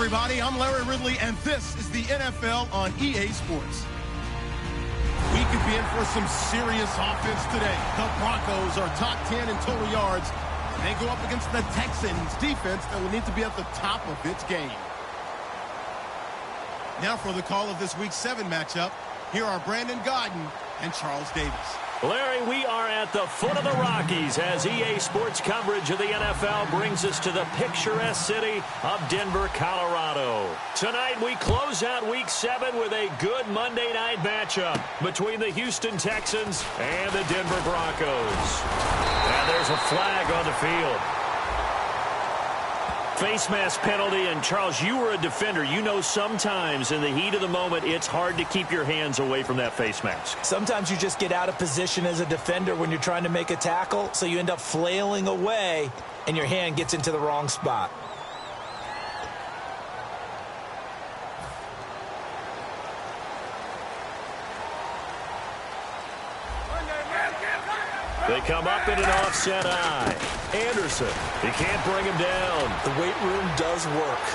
everybody. I'm Larry Ridley, and this is the NFL on EA Sports. We could be in for some serious offense today. The Broncos are top 10 in total yards. They go up against the Texans defense that will need to be at the top of its game. Now for the call of this Week 7 matchup, here are Brandon Gaudin and Charles Davis. Larry, we are at the foot of the Rockies as EA Sports coverage of the NFL brings us to the picturesque city of Denver, Colorado. Tonight, we close out Week 7 with a good Monday night matchup between the Houston Texans and the Denver Broncos. And there's a flag on the field. Face mask penalty, and Charles, you were a defender. You know sometimes in the heat of the moment, it's hard to keep your hands away from that face mask. Sometimes you just get out of position as a defender when you're trying to make a tackle, so you end up flailing away, and your hand gets into the wrong spot. They come up in an offset eye. Anderson, he can't bring him down. The weight room does work.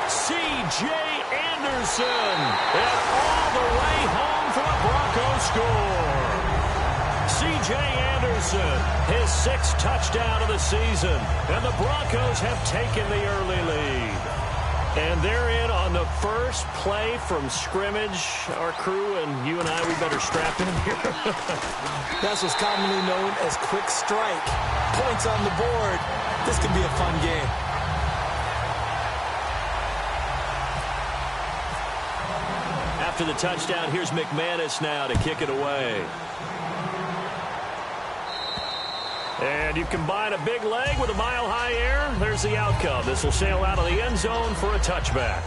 C.J. Anderson, and all the way home for the Broncos score. C.J. Anderson, his 6th touchdown of the season, and the Broncos have taken the early lead. And they're in on the first play from scrimmage. Our crew and you and I, we better strap in here. That's what's commonly known as quick strike. Points on the board. This could be a fun game. After the touchdown, here's McManus now to kick it away. And you combine a big leg with a mile-high air, there's the outcome. This will sail out of the end zone for a touchback.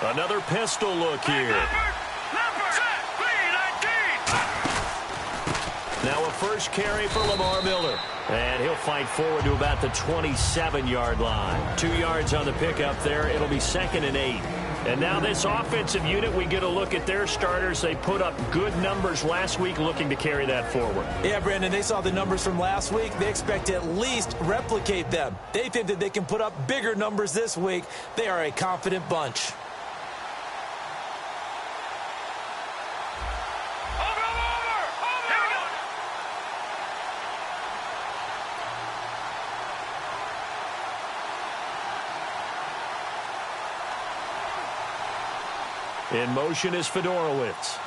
Another pistol look here. Now a first carry for Lamar Miller. And he'll fight forward to about the 27-yard line. 2 yards on the pickup there. It'll be 2nd and 8. And now this offensive unit, we get a look at their starters. They put up good numbers last week, looking to carry that forward. Yeah, Brandon, they saw the numbers from last week. They expect to at least replicate them. They think that they can put up bigger numbers this week. They are a confident bunch. In motion is Fedorowicz.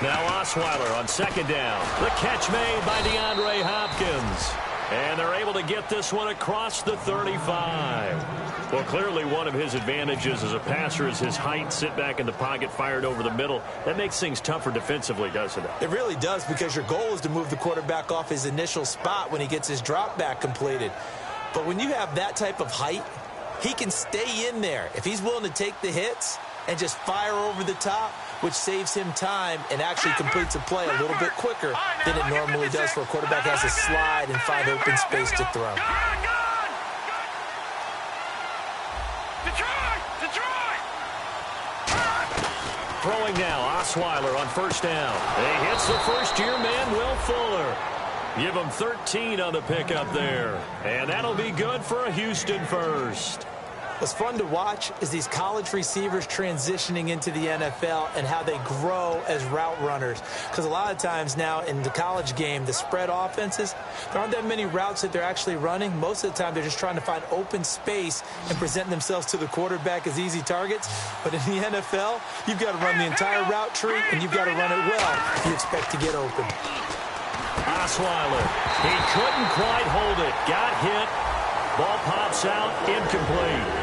Now Osweiler on 2nd down. The catch made by DeAndre Hopkins. And they're able to get this one across the 35. Well, clearly one of his advantages as a passer is his height. Sit back in the pocket, fired over the middle. That makes things tougher defensively, doesn't it? It really does, because your goal is to move the quarterback off his initial spot when he gets his drop back completed. But when you have that type of height, he can stay in there if he's willing to take the hits and just fire over the top, which saves him time and actually completes a play a little bit quicker than it normally does for a quarterback who has to slide and find open space to throw. Throwing now, Osweiler on 1st down. He hits the first-year man, Will Fuller. Give him 13 on the pickup there. And that'll be good for a Houston first. What's fun to watch is these college receivers transitioning into the NFL and how they grow as route runners. Because a lot of times now in the college game, the spread offenses, there aren't that many routes that they're actually running. Most of the time, they're just trying to find open space and present themselves to the quarterback as easy targets. But in the NFL, you've got to run the entire route tree, and you've got to run it well if you expect to get open. Osweiler, he couldn't quite hold it. Got hit. Ball pops out, incomplete.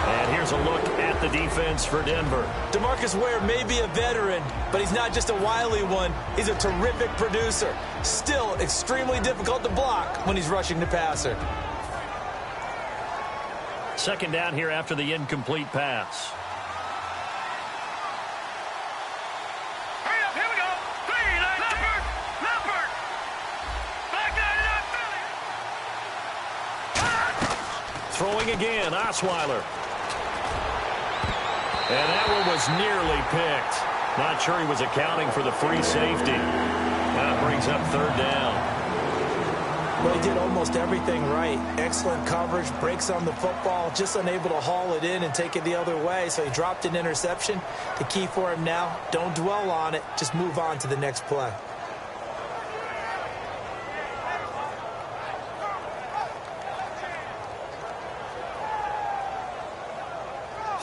And here's a look at the defense for Denver. DeMarcus Ware may be a veteran, but he's not just a wily one. He's a terrific producer. Still extremely difficult to block when he's rushing the passer. 2nd down here after the incomplete pass. Hurry up, here we go. throwing again, Osweiler. And that one was nearly picked. Not sure he was accounting for the free safety. That brings up third down. Well, he did almost everything right. Excellent coverage, breaks on the football, just unable to haul it in and take it the other way. So he dropped an interception. The key for him now, don't dwell on it. Just move on to the next play.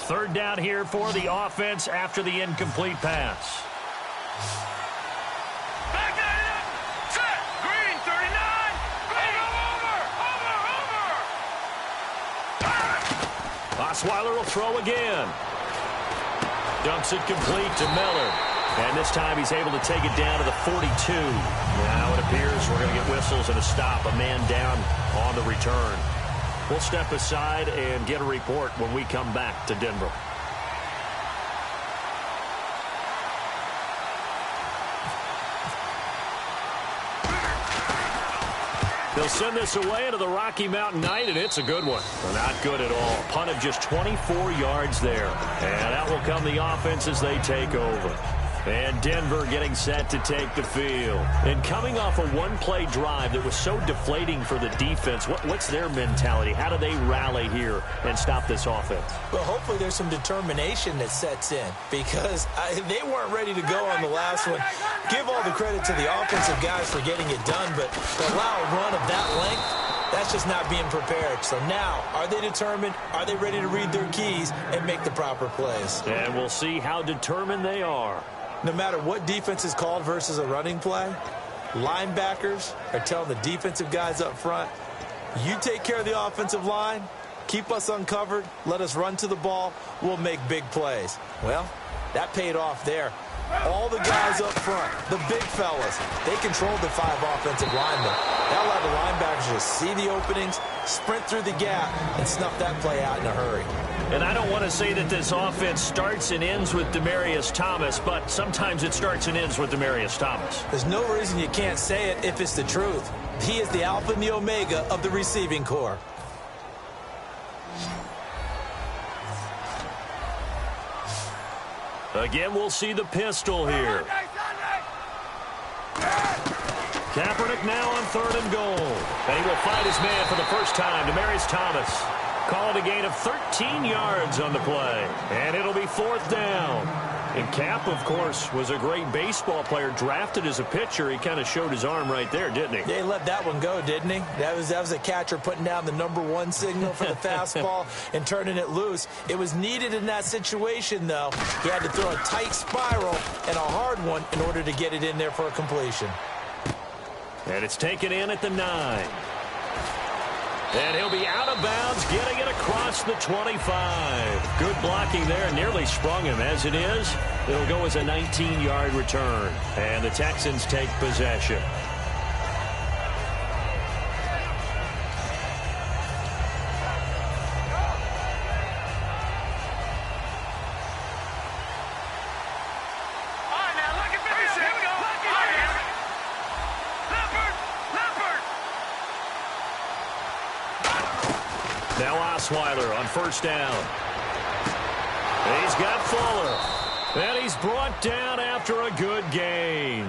Third down here for the offense after the incomplete pass. Back at it. Set. Green, 39. Green, over. Osweiler will throw again. Dumps it complete to Miller. And this time he's able to take it down to the 42. Now it appears we're going to get whistles and a stop. A man down on the return. We'll step aside and get a report when we come back to Denver. They'll send this away into the Rocky Mountain Night, and it's a good one. Not good at all. Punt of just 24 yards there. And out will come the offense as they take over. And Denver getting set to take the field. And coming off a one-play drive that was so deflating for the defense, what's their mentality? How do they rally here and stop this offense? Well, hopefully there's some determination that sets in because they weren't ready to go on the last one. Give all the credit to the offensive guys for getting it done, but to allow a run of that length, that's just not being prepared. So now, are they determined? Are they ready to read their keys and make the proper plays? And we'll see how determined they are. No matter what defense is called versus a running play, linebackers are telling the defensive guys up front, you take care of the offensive line, keep us uncovered, let us run to the ball, we'll make big plays. Well, that paid off there. All the guys up front, the big fellas, they controlled the 5 offensive linemen. That allowed the linebackers to see the openings, sprint through the gap, and snuff that play out in a hurry. And I don't want to say that this offense starts and ends with Demaryius Thomas, but sometimes it starts and ends with Demaryius Thomas. There's no reason you can't say it if it's the truth. He is the alpha and the omega of the receiving corps. Again, we'll see the pistol here. Kaepernick now on 3rd and goal. And he will find his man for the first time, Demaryius Thomas. Call it a gain of 13 yards on the play. And it'll be 4th down. And Cap, of course, was a great baseball player, drafted as a pitcher. He kind of showed his arm right there, didn't he? Yeah, he let that one go, didn't he? That was a catcher putting down the #1 signal for the fastball and turning it loose. It was needed in that situation, though. He had to throw a tight spiral and a hard one in order to get it in there for a completion. And it's taken in at the 9. And he'll be out of bounds, getting it across the 25. Good blocking there, nearly sprung him. As it is, it'll go as a 19-yard return. And the Texans take possession. Now Osweiler on 1st down. He's got Fuller. And he's brought down after a good gain.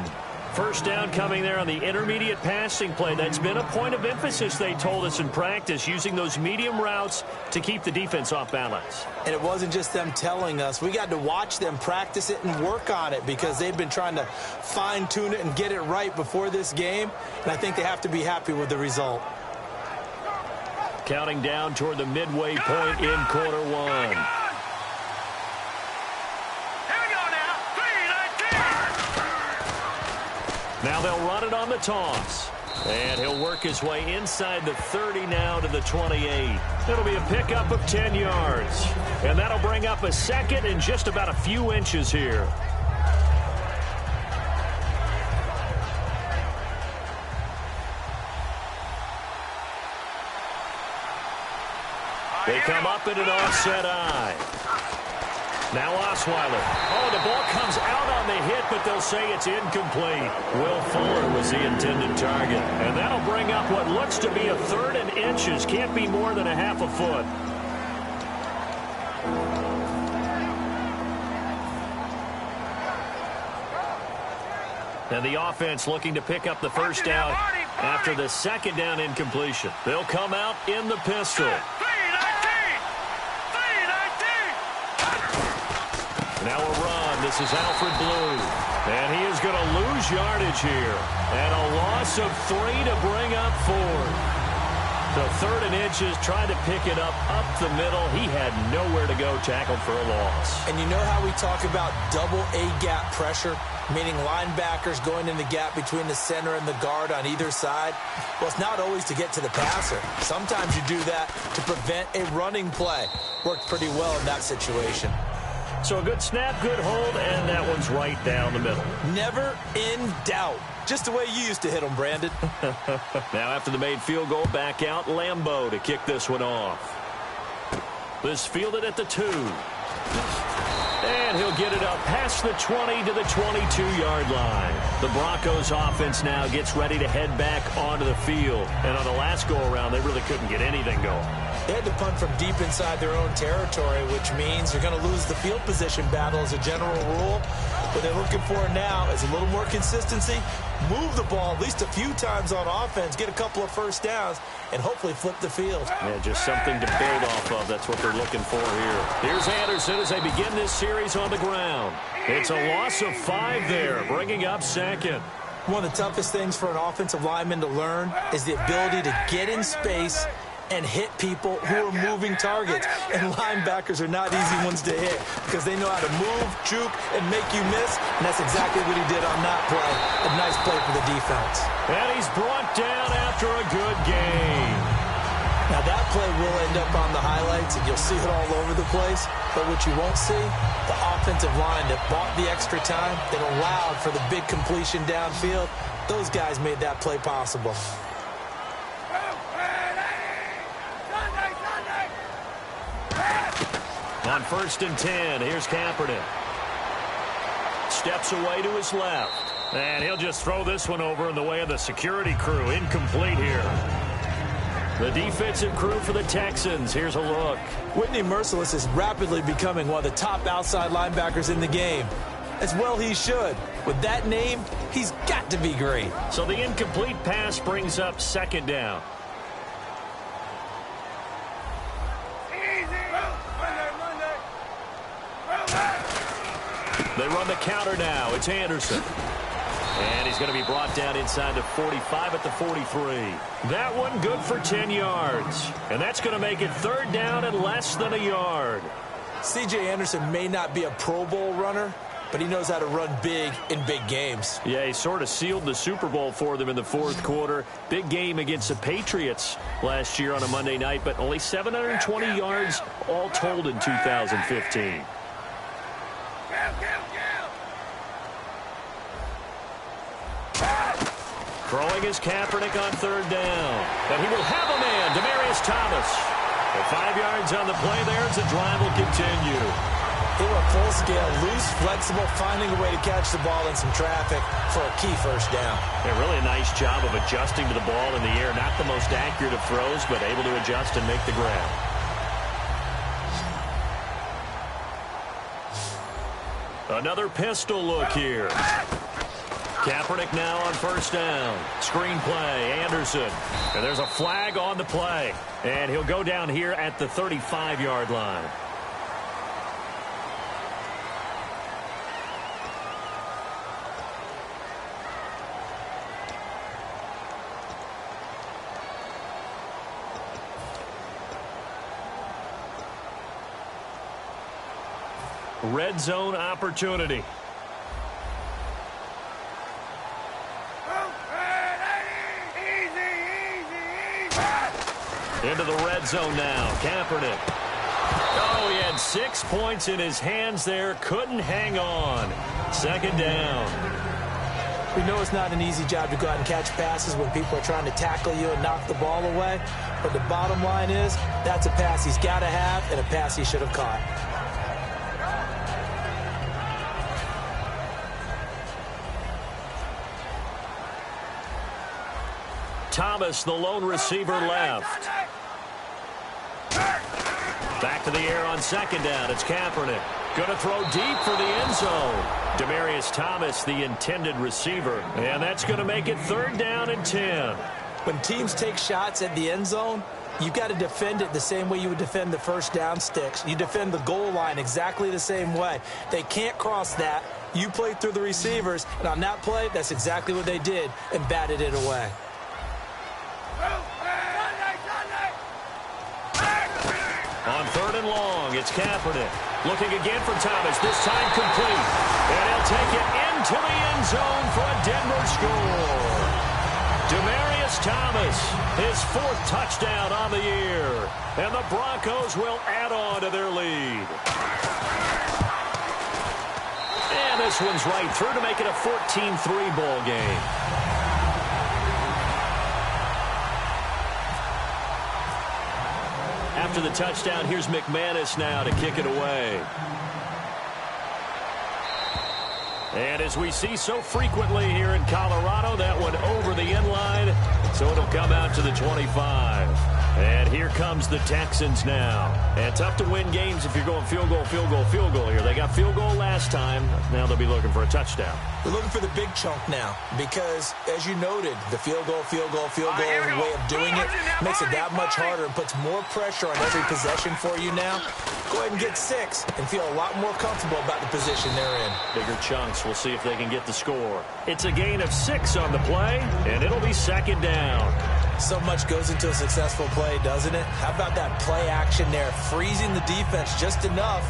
1st down coming there on the intermediate passing play. That's been a point of emphasis, they told us in practice, using those medium routes to keep the defense off balance. And it wasn't just them telling us. We got to watch them practice it and work on it because they've been trying to fine-tune it and get it right before this game. And I think they have to be happy with the result. Counting down toward the midway point in quarter 1. Now they'll run it on the toss. And he'll work his way inside the 30 now to the 28. It'll be a pickup of 10 yards. And that'll bring up a 2nd and just about a few inches here. They come up in an offset eye. Now Osweiler. Oh, the ball comes out on the hit, but they'll say it's incomplete. Will Fuller was the intended target. And that'll bring up what looks to be a 3rd and inches. Can't be more than a half a foot. And the offense looking to pick up the first down after the 2nd down incompletion. They'll come out in the pistol. Now a run. This is Alfred Blue. And he is going to lose yardage here. And a loss of 3 to bring up 4. So 3rd and inches, trying to pick it up the middle. He had nowhere to go, tackled for a loss. And you know how we talk about double A-gap pressure, meaning linebackers going in the gap between the center and the guard on either side? Well, it's not always to get to the passer. Sometimes you do that to prevent a running play. Worked pretty well in that situation. So a good snap, good hold, and that one's right down the middle. Never in doubt. Just the way you used to hit them, Brandon. Now after the made field goal, back out Lambeau to kick this one off. This fielded at the 2. And he'll get it up past the 20 to the 22-yard line. The Broncos offense now gets ready to head back onto the field. And on the last go-around, they really couldn't get anything going. They had to punt from deep inside their own territory, which means you're going to lose the field position battle as a general rule. What they're looking for now is a little more consistency, move the ball at least a few times on offense, get a couple of first downs, and hopefully flip the field. Yeah, just something to build off of. That's what they're looking for here. Here's Anderson as they begin this series on the ground. It's a loss of 5 there, bringing up 2nd. One of the toughest things for an offensive lineman to learn is the ability to get in space and hit people who are moving targets. And linebackers are not easy ones to hit because they know how to move, juke, and make you miss. And that's exactly what he did on that play. A nice play for the defense. And he's brought down after a good game. Now that play will end up on the highlights, and you'll see it all over the place. But what you won't see, the offensive line that bought the extra time, that allowed for the big completion downfield, those guys made that play possible. On 1st and 10, here's Kaepernick. Steps away to his left. And he'll just throw this one over in the way of the security crew. Incomplete here. The defensive crew for the Texans. Here's a look. Whitney Mercilus is rapidly becoming one of the top outside linebackers in the game. As well he should. With that name, he's got to be great. So the incomplete pass brings up 2nd down. They run the counter now. It's Anderson. And he's going to be brought down inside the 45 at the 43. That one good for 10 yards. And that's going to make it 3rd down and less than a yard. C.J. Anderson may not be a Pro Bowl runner, but he knows how to run big in big games. Yeah, he sort of sealed the Super Bowl for them in the 4th quarter. Big game against the Patriots last year on a Monday night, but only 720 yards all told in 2015. Throwing is Kaepernick on 3rd down. And he will have a man, Demaryius Thomas. And 5 yards on the play there as the drive will continue. They were full scale, loose, flexible, finding a way to catch the ball in some traffic for a key first down. Yeah, really a nice job of adjusting to the ball in the air. Not the most accurate of throws, but able to adjust and make the grab. Another pistol look here. Kaepernick now on 1st down. Screen play, Anderson. And there's a flag on the play. And he'll go down here at the 35-yard line. Red zone opportunity. Into the red zone now. Kaepernick. Oh, he had 6 points in his hands there. Couldn't hang on. 2nd down. We know it's not an easy job to go out and catch passes when people are trying to tackle you and knock the ball away. But the bottom line is, that's a pass he's got to have and a pass he should have caught. Thomas, the lone receiver, left. Back to the air on second down. It's Kaepernick. Going to throw deep for the end zone. Demaryius Thomas, the intended receiver. And that's going to make it 3rd down and 10. When teams take shots at the end zone, you've got to defend it the same way you would defend the first down sticks. You defend the goal line exactly the same way. They can't cross that. You play through the receivers, and on that play, that's exactly what they did and batted it away. On 3rd and long, it's Kaepernick. Looking again for Thomas, this time complete. And he'll take it into the end zone for a Denver score. Demaryius Thomas, his 4th touchdown on the year. And the Broncos will add on to their lead. And this one's right through to make it a 14-3 ball game. After the touchdown, here's McManus now to kick it away. And as we see so frequently here in Colorado, that one over the end line, so it'll come out to the 25. And here comes the Texans now. And tough to win games if you're going field goal, field goal, field goal here. They got field goal last time. Now they'll be looking for a touchdown. They're looking for the big chunk now because, as you noted, the field goal way of doing it makes it that much harder and puts more pressure on every possession for you now. Go ahead and get 6 and feel a lot more comfortable about the position they're in. Bigger chunks. We'll see if they can get the score. It's a gain of 6 on the play, and it'll be 2nd down. So much goes into a successful play, doesn't it? How about that play action there, freezing the defense just enough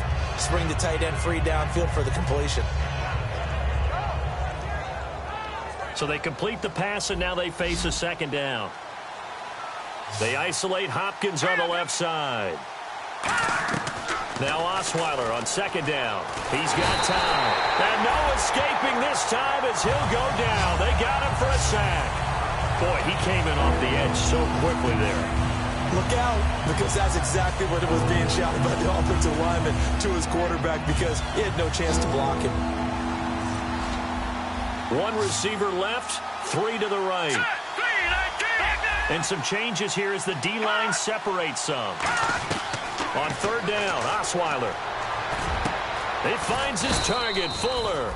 to bring the tight end free downfield for the completion. So they complete the pass, and now they face a 2nd down. They isolate Hopkins on the left side. Now Osweiler on 2nd down. He's got time. And no escaping this time as he'll go down. They got him for a sack. Boy, he came in off the edge so quickly there. Look out, because that's exactly what it was being shouted by the offensive lineman to his quarterback because he had no chance to block him. 1 receiver left, 3 to the right. And some changes here as the D-line separates some. On 3rd down, Osweiler. He finds his target, Fuller.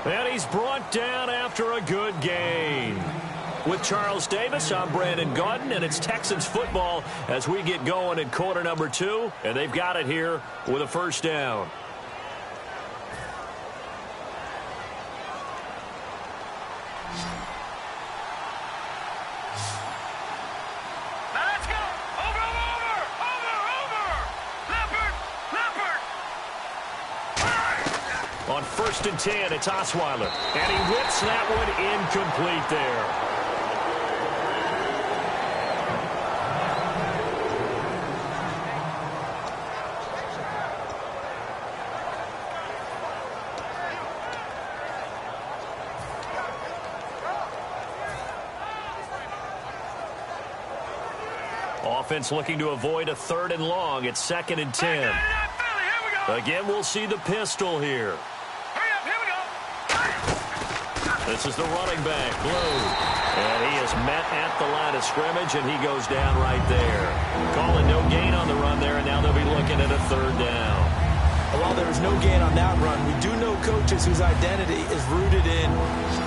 And he's brought down after a good gain. With Charles Davis, I'm Brandon Gaudin, and it's Texans football as we get going in quarter number 2. And they've got it here with a 1st down. On 1st and 10, it's Osweiler. And he whips that one incomplete there. Offense looking to avoid a 3rd and long. It's 2nd and 10. Again, we'll see the pistol here. This is the running back, Blue. And he is met at the line of scrimmage, and he goes down right there. Calling no gain on the run there, and now they'll be looking at a 3rd down. While there was no gain on that run, we do know coaches whose identity is rooted in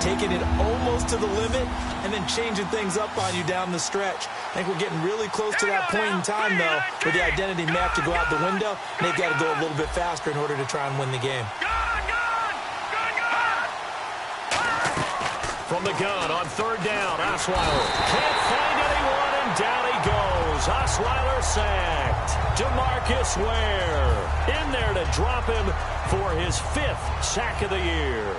taking it almost to the limit and then changing things up on you down the stretch. I think we're getting really close to that point in time, though, where the identity may have to go out the window, and they've got to go a little bit faster in order to try and win the game. From the gun on 3rd down, Osweiler can't find anyone, and down he goes. Osweiler sacked. DeMarcus Ware in there to drop him for his 5th sack of the year.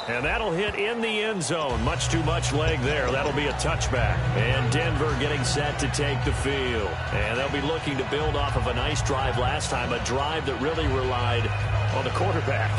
And that'll hit in the end zone. Much too much leg there. That'll be a touchback. And Denver getting set to take the field. And they'll be looking to build off of a nice drive last time, a drive that really relied on the quarterback.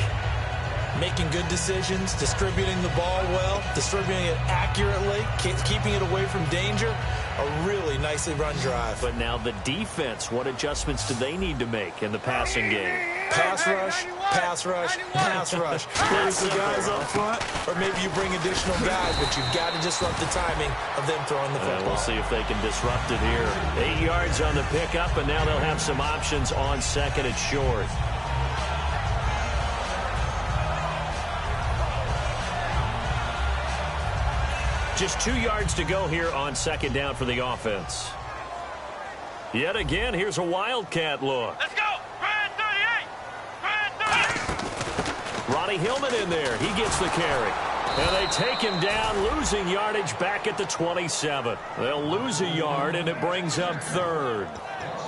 Making good decisions, distributing the ball well, distributing it accurately, keeping it away from danger. A really nicely run drive. But now the defense, what adjustments do they need to make in the passing game? Pass rush, pass rush, pass rush. Whether it's the guys up front or maybe you bring additional guys, but you've got to disrupt the timing of them throwing the football. We'll see if they can disrupt it here. 8 yards on the pickup, and now they'll have some options on second and short. Just 2 yards to go here on second down for the offense. Yet again, here's a Wildcat look. Let's go! Red 38! Red 38! Ronnie Hillman in there. He gets the carry. And they take him down, losing yardage back at the 27. They'll lose a yard, and it brings up third.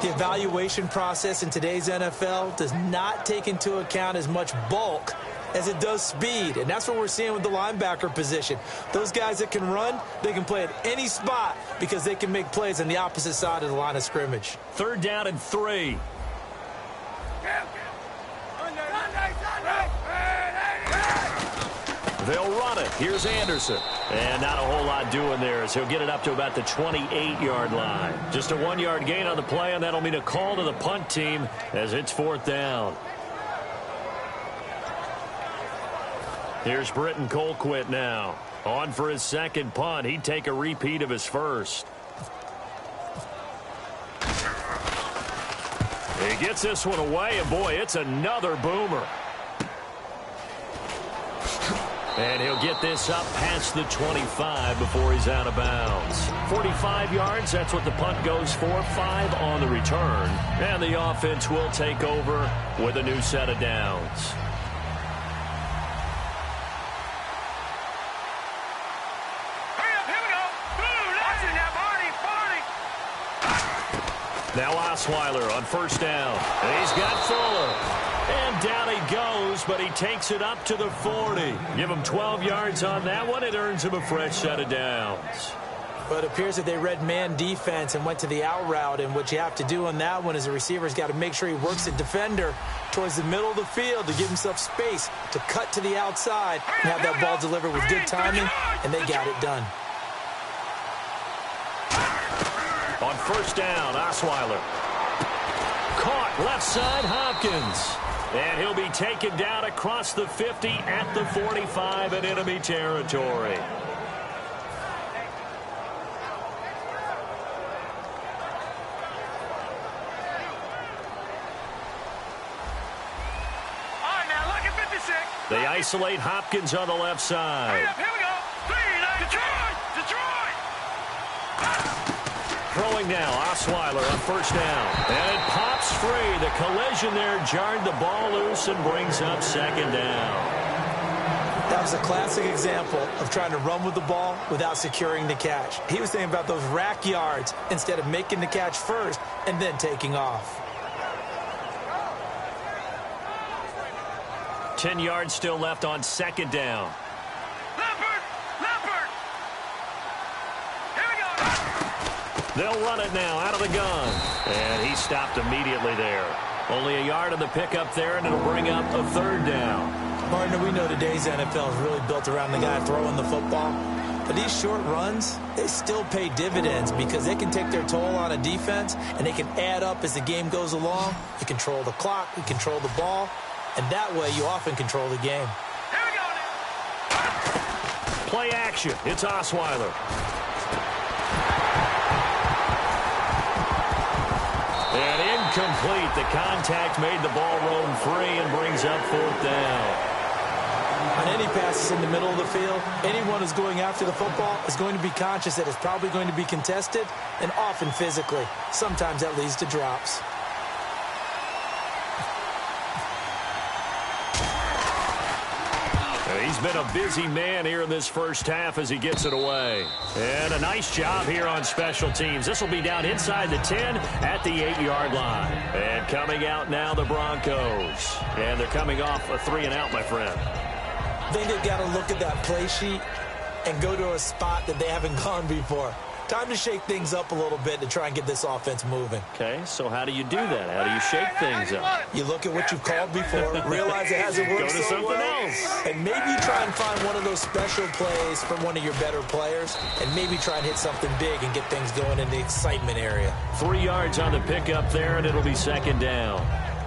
The evaluation process in today's NFL does not take into account as much bulk as it does speed, and that's what we're seeing with the linebacker position. Those guys that can run, they can play at any spot because they can make plays on the opposite side of the line of scrimmage. Third down and 3. They'll run it. Here's Anderson. And not a whole lot doing there as he'll get it up to about the 28-yard line. Just a 1-yard gain on the play, and that'll mean a call to the punt team as it's fourth down. Here's Britton Colquitt now. On for his second punt. He'd take a repeat of his first. He gets this one away, and boy, it's another boomer. And he'll get this up past the 25 before he's out of bounds. 45 yards, that's what the punt goes for. 5 on the return. And the offense will take over with a new set of downs. Now Osweiler on first down. And he's got Fuller. And down he goes, but he takes it up to the 40. Give him 12 yards on that one. It earns him a fresh set of downs. But it appears that they read man defense and went to the out route. And what you have to do on that one is the receiver's got to make sure he works the defender towards the middle of the field to give himself space to cut to the outside and have that ball delivered with good timing, and they got it done. On first down, Osweiler. Caught left side, Hopkins. And he'll be taken down across the 50 at the 45 in enemy territory. All right, now look at 56. They isolate Hopkins on the left side. Here we go. Detroit! Throwing now, Osweiler on first down. And it pops free. The collision there jarred the ball loose and brings up second down. That was a classic example of trying to run with the ball without securing the catch. He was thinking about those rack yards instead of making the catch first and then taking off. 10 yards still left on second down. They'll run it now out of the gun. And he stopped immediately there. Only a yard on the pickup there, and it'll bring up a third down. Partner, we know today's NFL is really built around the guy throwing the football. But these short runs, they still pay dividends because they can take their toll on a defense, and they can add up as the game goes along. You control the clock, you control the ball, and that way you often control the game. Here we go. Play action. It's Osweiler. And incomplete. The contact made the ball roam free and brings up fourth down. On any passes in the middle of the field, anyone who's going after the football is going to be conscious that it's probably going to be contested and often physically. Sometimes that leads to drops. He's been a busy man here in this first half as he gets it away. And a nice job here on special teams. This will be down inside the 10 at the 8-yard line. And coming out now, the Broncos. And they're coming off a 3-and-out, my friend. I think they've got to look at that play sheet and go to a spot that they haven't gone before. Time to shake things up a little bit to try and get this offense moving. Okay, so how do you do that? How do you shake things up? You look at what you've called before, realize it hasn't worked Go to something else. and maybe try and find one of those special plays from one of your better players, and maybe try and hit something big and get things going in the excitement area. 3 yards on the pickup there, and it'll be second down.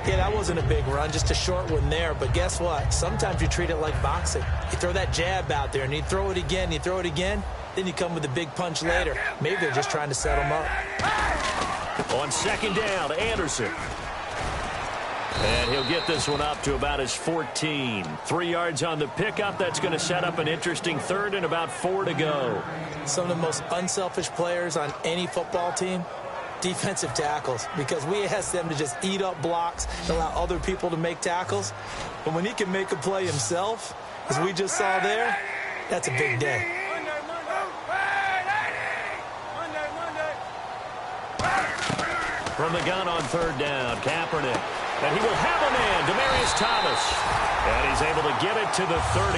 Yeah, that wasn't a big run, just a short one there. But guess what? Sometimes you treat it like boxing. You throw that jab out there, and you throw it again, you throw it again, then you come with a big punch later. Maybe they're just trying to set them up. On second down, Anderson. And he'll get this one up to about his 14. 3 yards on the pickup. That's going to set up an interesting third and about 4 to go. Some of the most unselfish players on any football team, defensive tackles, because we ask them to just eat up blocks and allow other people to make tackles. But when he can make a play himself, as we just saw there, that's a big day. From the gun on third down, Kaepernick. And he will have a man, Demaryius Thomas. And he's able to get it to the 33.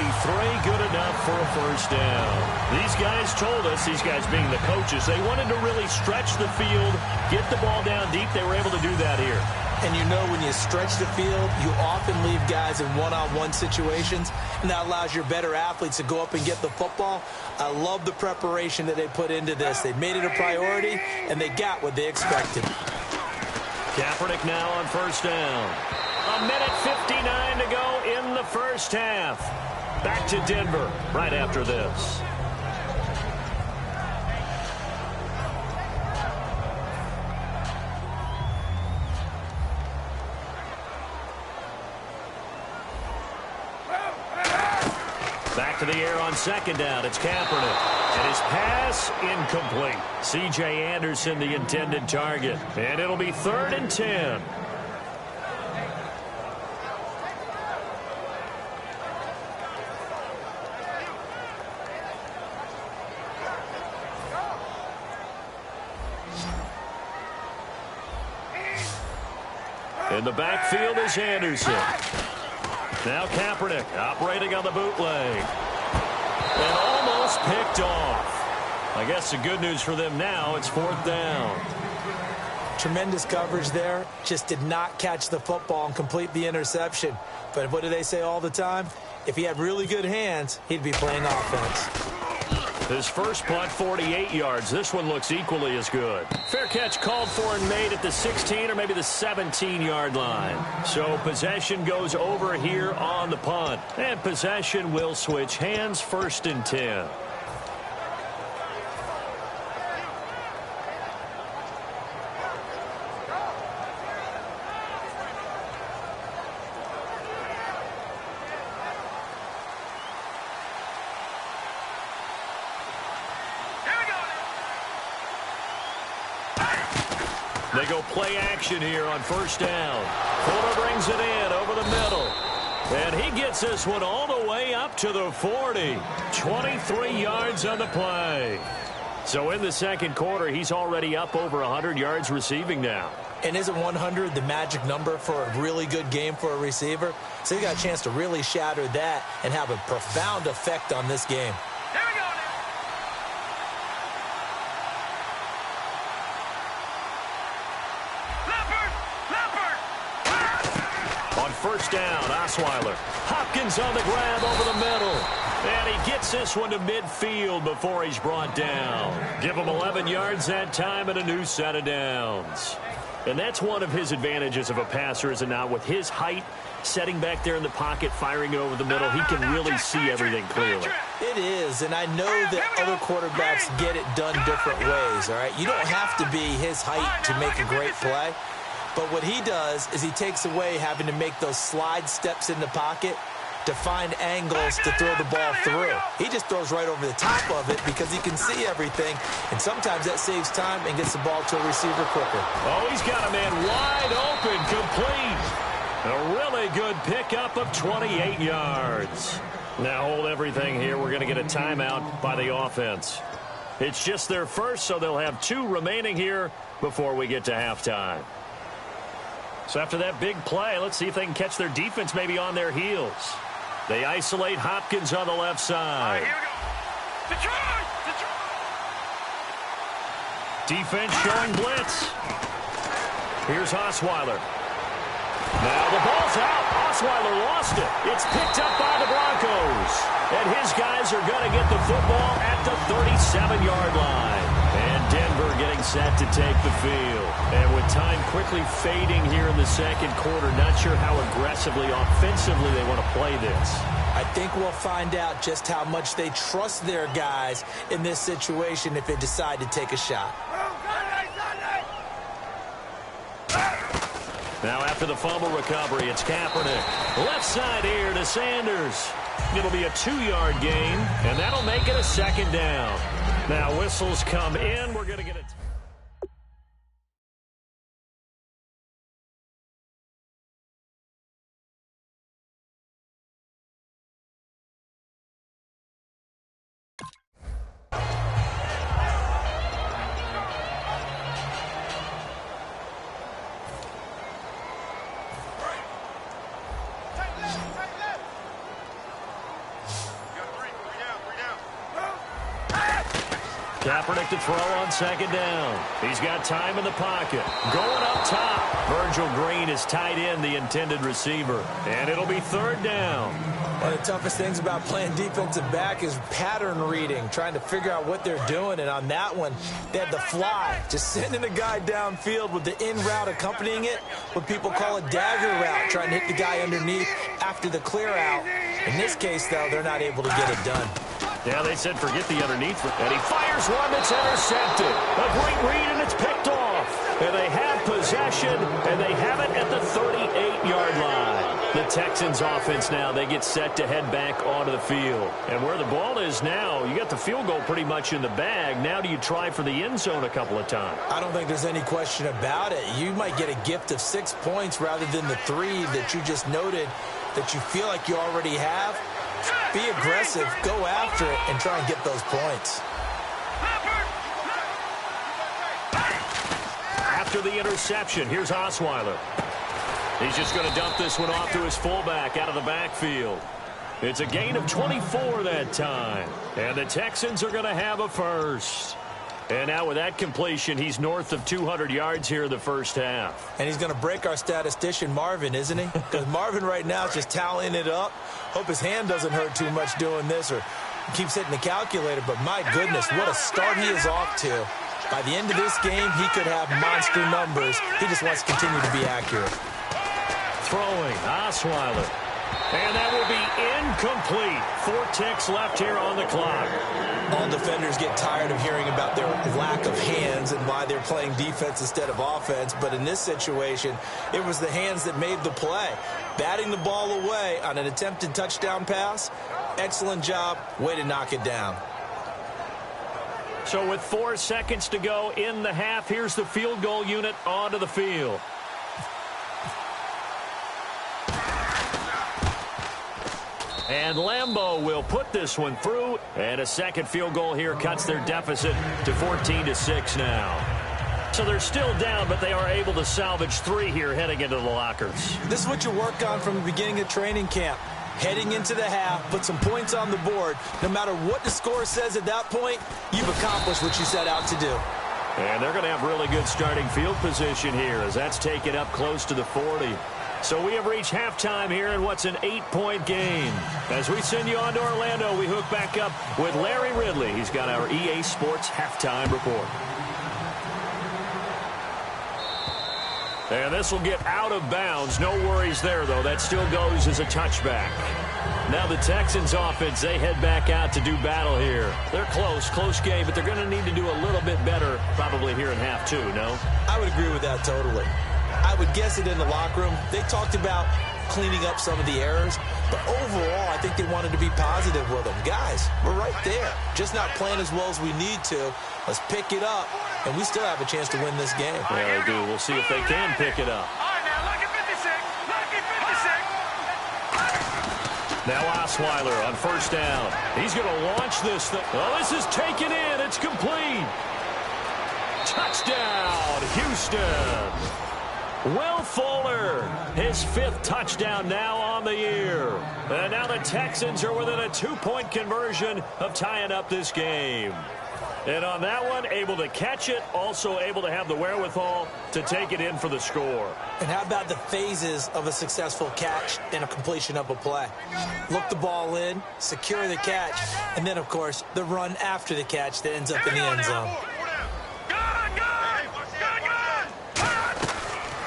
Good enough for a first down. These guys told us, these guys being the coaches, they wanted to really stretch the field, get the ball down deep. They were able to do that here. And you know when you stretch the field, you often leave guys in one-on-one situations, and that allows your better athletes to go up and get the football. I love the preparation that they put into this. They made it a priority, and they got what they expected. Kaepernick now on first down. 1:59 to go in the first half. Back to Denver right after this. Back to the air on second down. It's Kaepernick. And his pass incomplete. C.J. Anderson, the intended target. And it'll be 3rd and 10. In the backfield is Anderson. Now Kaepernick operating on the bootleg. And almost picked off. I guess the good news for them now, it's 4th down. Tremendous coverage there. Just did not catch the football and complete the interception. But what do they say all the time? If he had really good hands, he'd be playing offense. His first punt, 48 yards. This one looks equally as good. Fair catch called for and made at the 16 or maybe the 17-yard line. So possession goes over here on the punt. And possession will switch hands, 1st and 10. They go play action here on first down. Fuller brings it in over the middle. And he gets this one all the way up to the 40. 23 yards on the play. So in the second quarter, he's already up over 100 yards receiving now. And isn't 100 the magic number for a really good game for a receiver? So he got a chance to really shatter that and have a profound effect on this game. First down, Osweiler. Hopkins on the grab over the middle. And he gets this one to midfield before he's brought down. Give him 11 yards that time and a new set of downs. And that's one of his advantages of a passer, is it not? With his height, setting back there in the pocket, firing it over the middle, he can really see everything clearly. It is, and I know that other quarterbacks get it done different ways, all right? You don't have to be his height to make a great play. But what he does is he takes away having to make those slide steps in the pocket to find angles to throw the ball through. He just throws right over the top of it because he can see everything, and sometimes that saves time and gets the ball to a receiver quicker. Oh, he's got a man wide open, complete. A really good pickup of 28 yards. Now hold everything here. We're going to get a timeout by the offense. It's just their first, so they'll have 2 remaining here before we get to halftime. So after that big play, let's see if they can catch their defense maybe on their heels. They isolate Hopkins on the left side. All right, here we go. Detroit! Defense showing blitz. Here's Osweiler. Now the ball's out. Osweiler lost it. It's picked up by the Broncos. And his guys are going to get the football at the 37-yard line. And Denver getting set to take the field. And with time quickly fading here in the second quarter, not sure how aggressively, offensively they want to play this. I think we'll find out just how much they trust their guys in this situation if they decide to take a shot. Now after the fumble recovery, it's Kaepernick. Left side here to Sanders. It'll be a 2-yard gain, and that'll make it a second down. Now whistles come in. We're going to get it. Kaepernick to throw on second down. He's got time in the pocket. Going up top. Virgil Green is tied in, the intended receiver. And it'll be third down. One of the toughest things about playing defensive back is pattern reading, trying to figure out what they're doing. And on that one, they had the fly, just sending a guy downfield with the in route accompanying it, what people call a dagger route, trying to hit the guy underneath after the clear out. In this case, though, they're not able to get it done. Yeah, they said forget the underneath. And he fires one that's intercepted. A great read, and it's picked off. And they have possession, and they have it at the 38-yard line. The Texans offense now, they get set to head back onto the field. And where the ball is now, you got the field goal pretty much in the bag. Now do you try for the end zone a couple of times? I don't think there's any question about it. You might get a gift of 6 points rather than the 3 that you just noted that you feel like you already have. Be aggressive, go after it, and try and get those points. After the interception, here's Osweiler. He's just going to dump this one off to his fullback out of the backfield. It's a gain of 24 that time. And the Texans are going to have a first. And now with that completion, he's north of 200 yards here in the first half. And he's going to break our statistician, Marvin, isn't he? Because Marvin right now is just tallying it up. Hope his hand doesn't hurt too much doing this or keeps hitting the calculator. But my goodness, what a start he is off to. By the end of this game, he could have monster numbers. He just wants to continue to be accurate. Throwing, Osweiler. And that will be incomplete. 4 ticks left here on the clock. All defenders get tired of hearing about their lack of hands and why they're playing defense instead of offense. But in this situation, it was the hands that made the play. Batting the ball away on an attempted touchdown pass. Excellent job. Way to knock it down. So with 4 seconds to go in the half, here's the field goal unit onto the field. And Lambeau will put this one through. And a second field goal here cuts their deficit to 14-6 now. So they're still down, but they are able to salvage 3 here heading into the lockers. This is what you work on from the beginning of training camp. Heading into the half, put some points on the board. No matter what the score says at that point, you've accomplished what you set out to do. And they're going to have really good starting field position here as that's taken up close to the 40. So we have reached halftime here in what's an 8-point game. As we send you on to Orlando, we hook back up with Larry Ridley. He's got our EA Sports halftime report. And this will get out of bounds. No worries there, though. That still goes as a touchback. Now the Texans offense, they head back out to do battle here. They're close game, but they're going to need to do a little bit better probably here in half 2, no? I would agree with that totally. I would guess it in the locker room. They talked about cleaning up some of the errors, but overall, I think they wanted to be positive with them. Guys, we're right there. Just not playing as well as we need to. Let's pick it up, and we still have a chance to win this game. Yeah, they do. We'll see if they can pick it up. All right, now, look at 56. Look at 56. Now Osweiler on first down. He's going to launch this thing. Oh, this is taken in. It's complete. Touchdown, Houston. Will Fuller, his 5th touchdown now on the year. And now the Texans are within a 2-point conversion of tying up this game. And on that one, able to catch it, also able to have the wherewithal to take it in for the score. And how about the phases of a successful catch and a completion of a play? Look the ball in, secure the catch, and then, of course, the run after the catch that ends up in the end zone.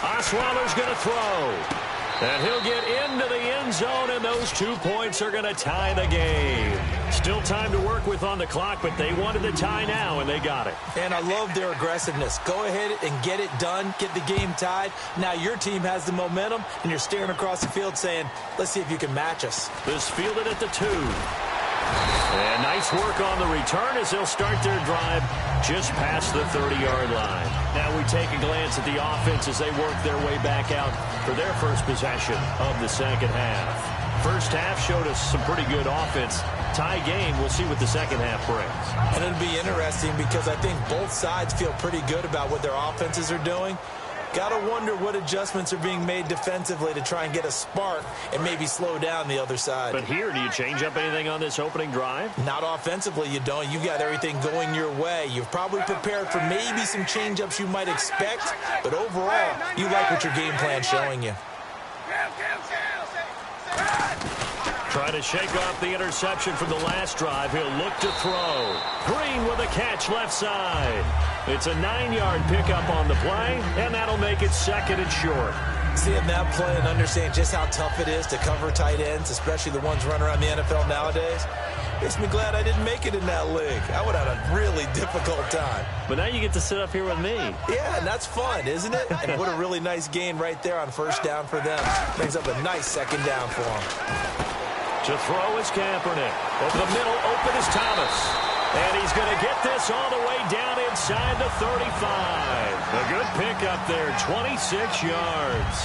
Osweiler's going to throw. And he'll get into the end zone, and those 2 points are going to tie the game. Still time to work with on the clock, but they wanted the tie now, and they got it. And I love their aggressiveness. Go ahead and get it done, get the game tied. Now your team has the momentum, and you're staring across the field saying, let's see if you can match us. This fielded at the 2. And nice work on the return as they'll start their drive just past the 30-yard line. Now we take a glance at the offense as they work their way back out for their first possession of the second half. First half showed us some pretty good offense. Tie game, we'll see what the second half brings. And it'll be interesting because I think both sides feel pretty good about what their offenses are doing. Got to wonder what adjustments are being made defensively to try and get a spark and maybe slow down the other side. But here, do you change up anything on this opening drive? Not offensively, you don't. You've got everything going your way. You've probably prepared for maybe some change-ups you might expect, but overall, you like what your game plan's showing you. Trying to shake off the interception from the last drive. He'll look to throw. Green with a catch left side. It's a 9-yard pickup on the play, and that'll make it second and short. Seeing that play and understand just how tough it is to cover tight ends, especially the ones running around the NFL nowadays, makes me glad I didn't make it in that league. I would have had a really difficult time. But now you get to sit up here with me. Yeah, and that's fun, isn't it? And what a really nice gain right there on first down for them. Brings up a nice second down for them. To throw is Kaepernick. Over the middle, open is Thomas. And he's going to get this all the way down inside the 35. A good pickup there, 26 yards.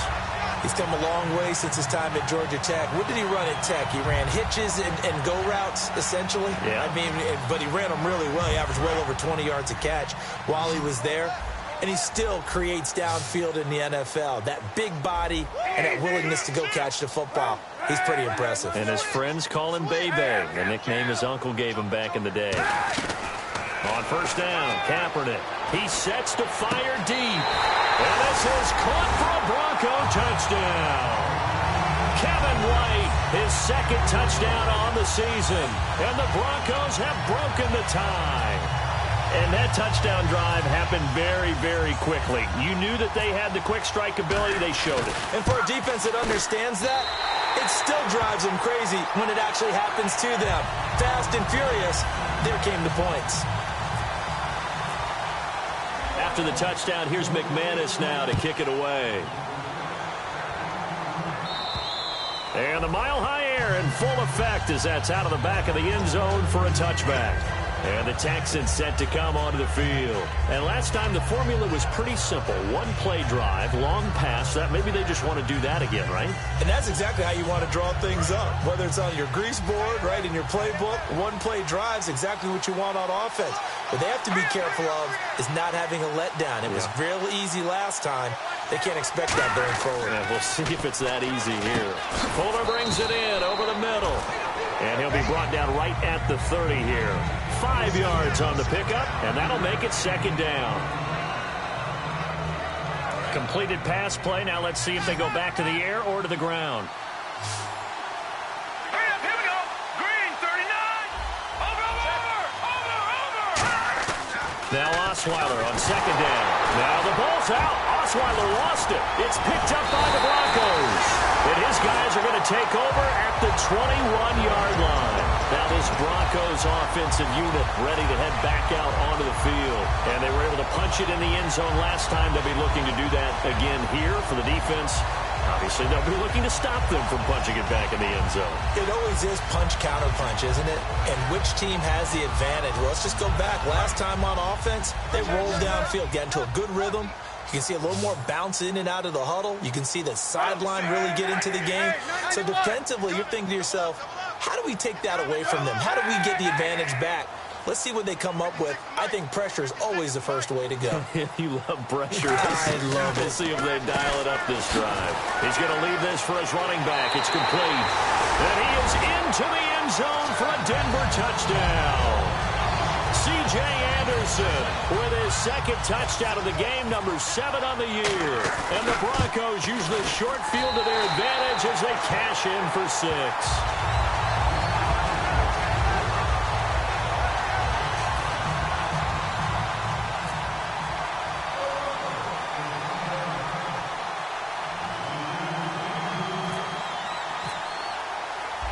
He's come a long way since his time at Georgia Tech. What did he run at Tech? He ran hitches and go routes, essentially. Yeah. I mean, but he ran them really well. He averaged well over 20 yards a catch while he was there. And he still creates downfield in the NFL. That big body and that willingness to go catch the football. He's pretty impressive. And his friends call him Bebe, the nickname his uncle gave him back in the day. On first down, Kaepernick. He sets to fire deep. And this is caught for a Bronco touchdown. Kevin White, his second touchdown on the season. And the Broncos have broken the tie. And that touchdown drive happened very, very quickly. You knew that they had the quick strike ability. They showed it. And for a defense that understands that, it still drives them crazy when it actually happens to them. Fast and furious, there came the points. After the touchdown, here's McManus now to kick it away. And the mile-high air in full effect as that's out of the back of the end zone for a touchback. And the Texans set to come onto the field. And last time the formula was pretty simple. One play drive, long pass. That maybe they just want to do that again, right? And that's exactly how you want to draw things up. Whether it's on your grease board, right, in your playbook, one play drive is exactly what you want on offense. What they have to be careful of is not having a letdown. It was real easy last time. They can't expect that going forward. Yeah, we'll see if it's that easy here. Fuller brings it in over the middle. And he'll be brought down right at the 30 here. 5 yards on the pickup, and that'll make it second down. Completed pass play. Now let's see if they go back to the air or to the ground. Here we go. Green, 39. Over. Now Osweiler on second down. Now the ball's out. Osweiler lost it. It's picked up by the Broncos. And his guys are going to take over at the 21-yard line. Now this Broncos offensive unit ready to head back out onto the field. And they were able to punch it in the end zone last time. They'll be looking to do that again here for the defense. Obviously, they'll be looking to stop them from punching it back in the end zone. It always is punch-counter-punch, isn't it? And which team has the advantage? Well, let's just go back. Last time on offense, they rolled downfield, got into a good rhythm. You can see a little more bounce in and out of the huddle. You can see the sideline really get into the game. So defensively, you're thinking to yourself, how do we take that away from them? How do we get the advantage back? Let's see what they come up with. I think pressure is always the first way to go. You love pressure. I love it. We'll see if they dial it up this drive. He's going to leave this for his running back. It's complete. And he is into the end zone for a Denver touchdown. C.J. Anderson with his second touchdown of the game, number 7 on the year. And the Broncos use the short field to their advantage as they cash in for 6.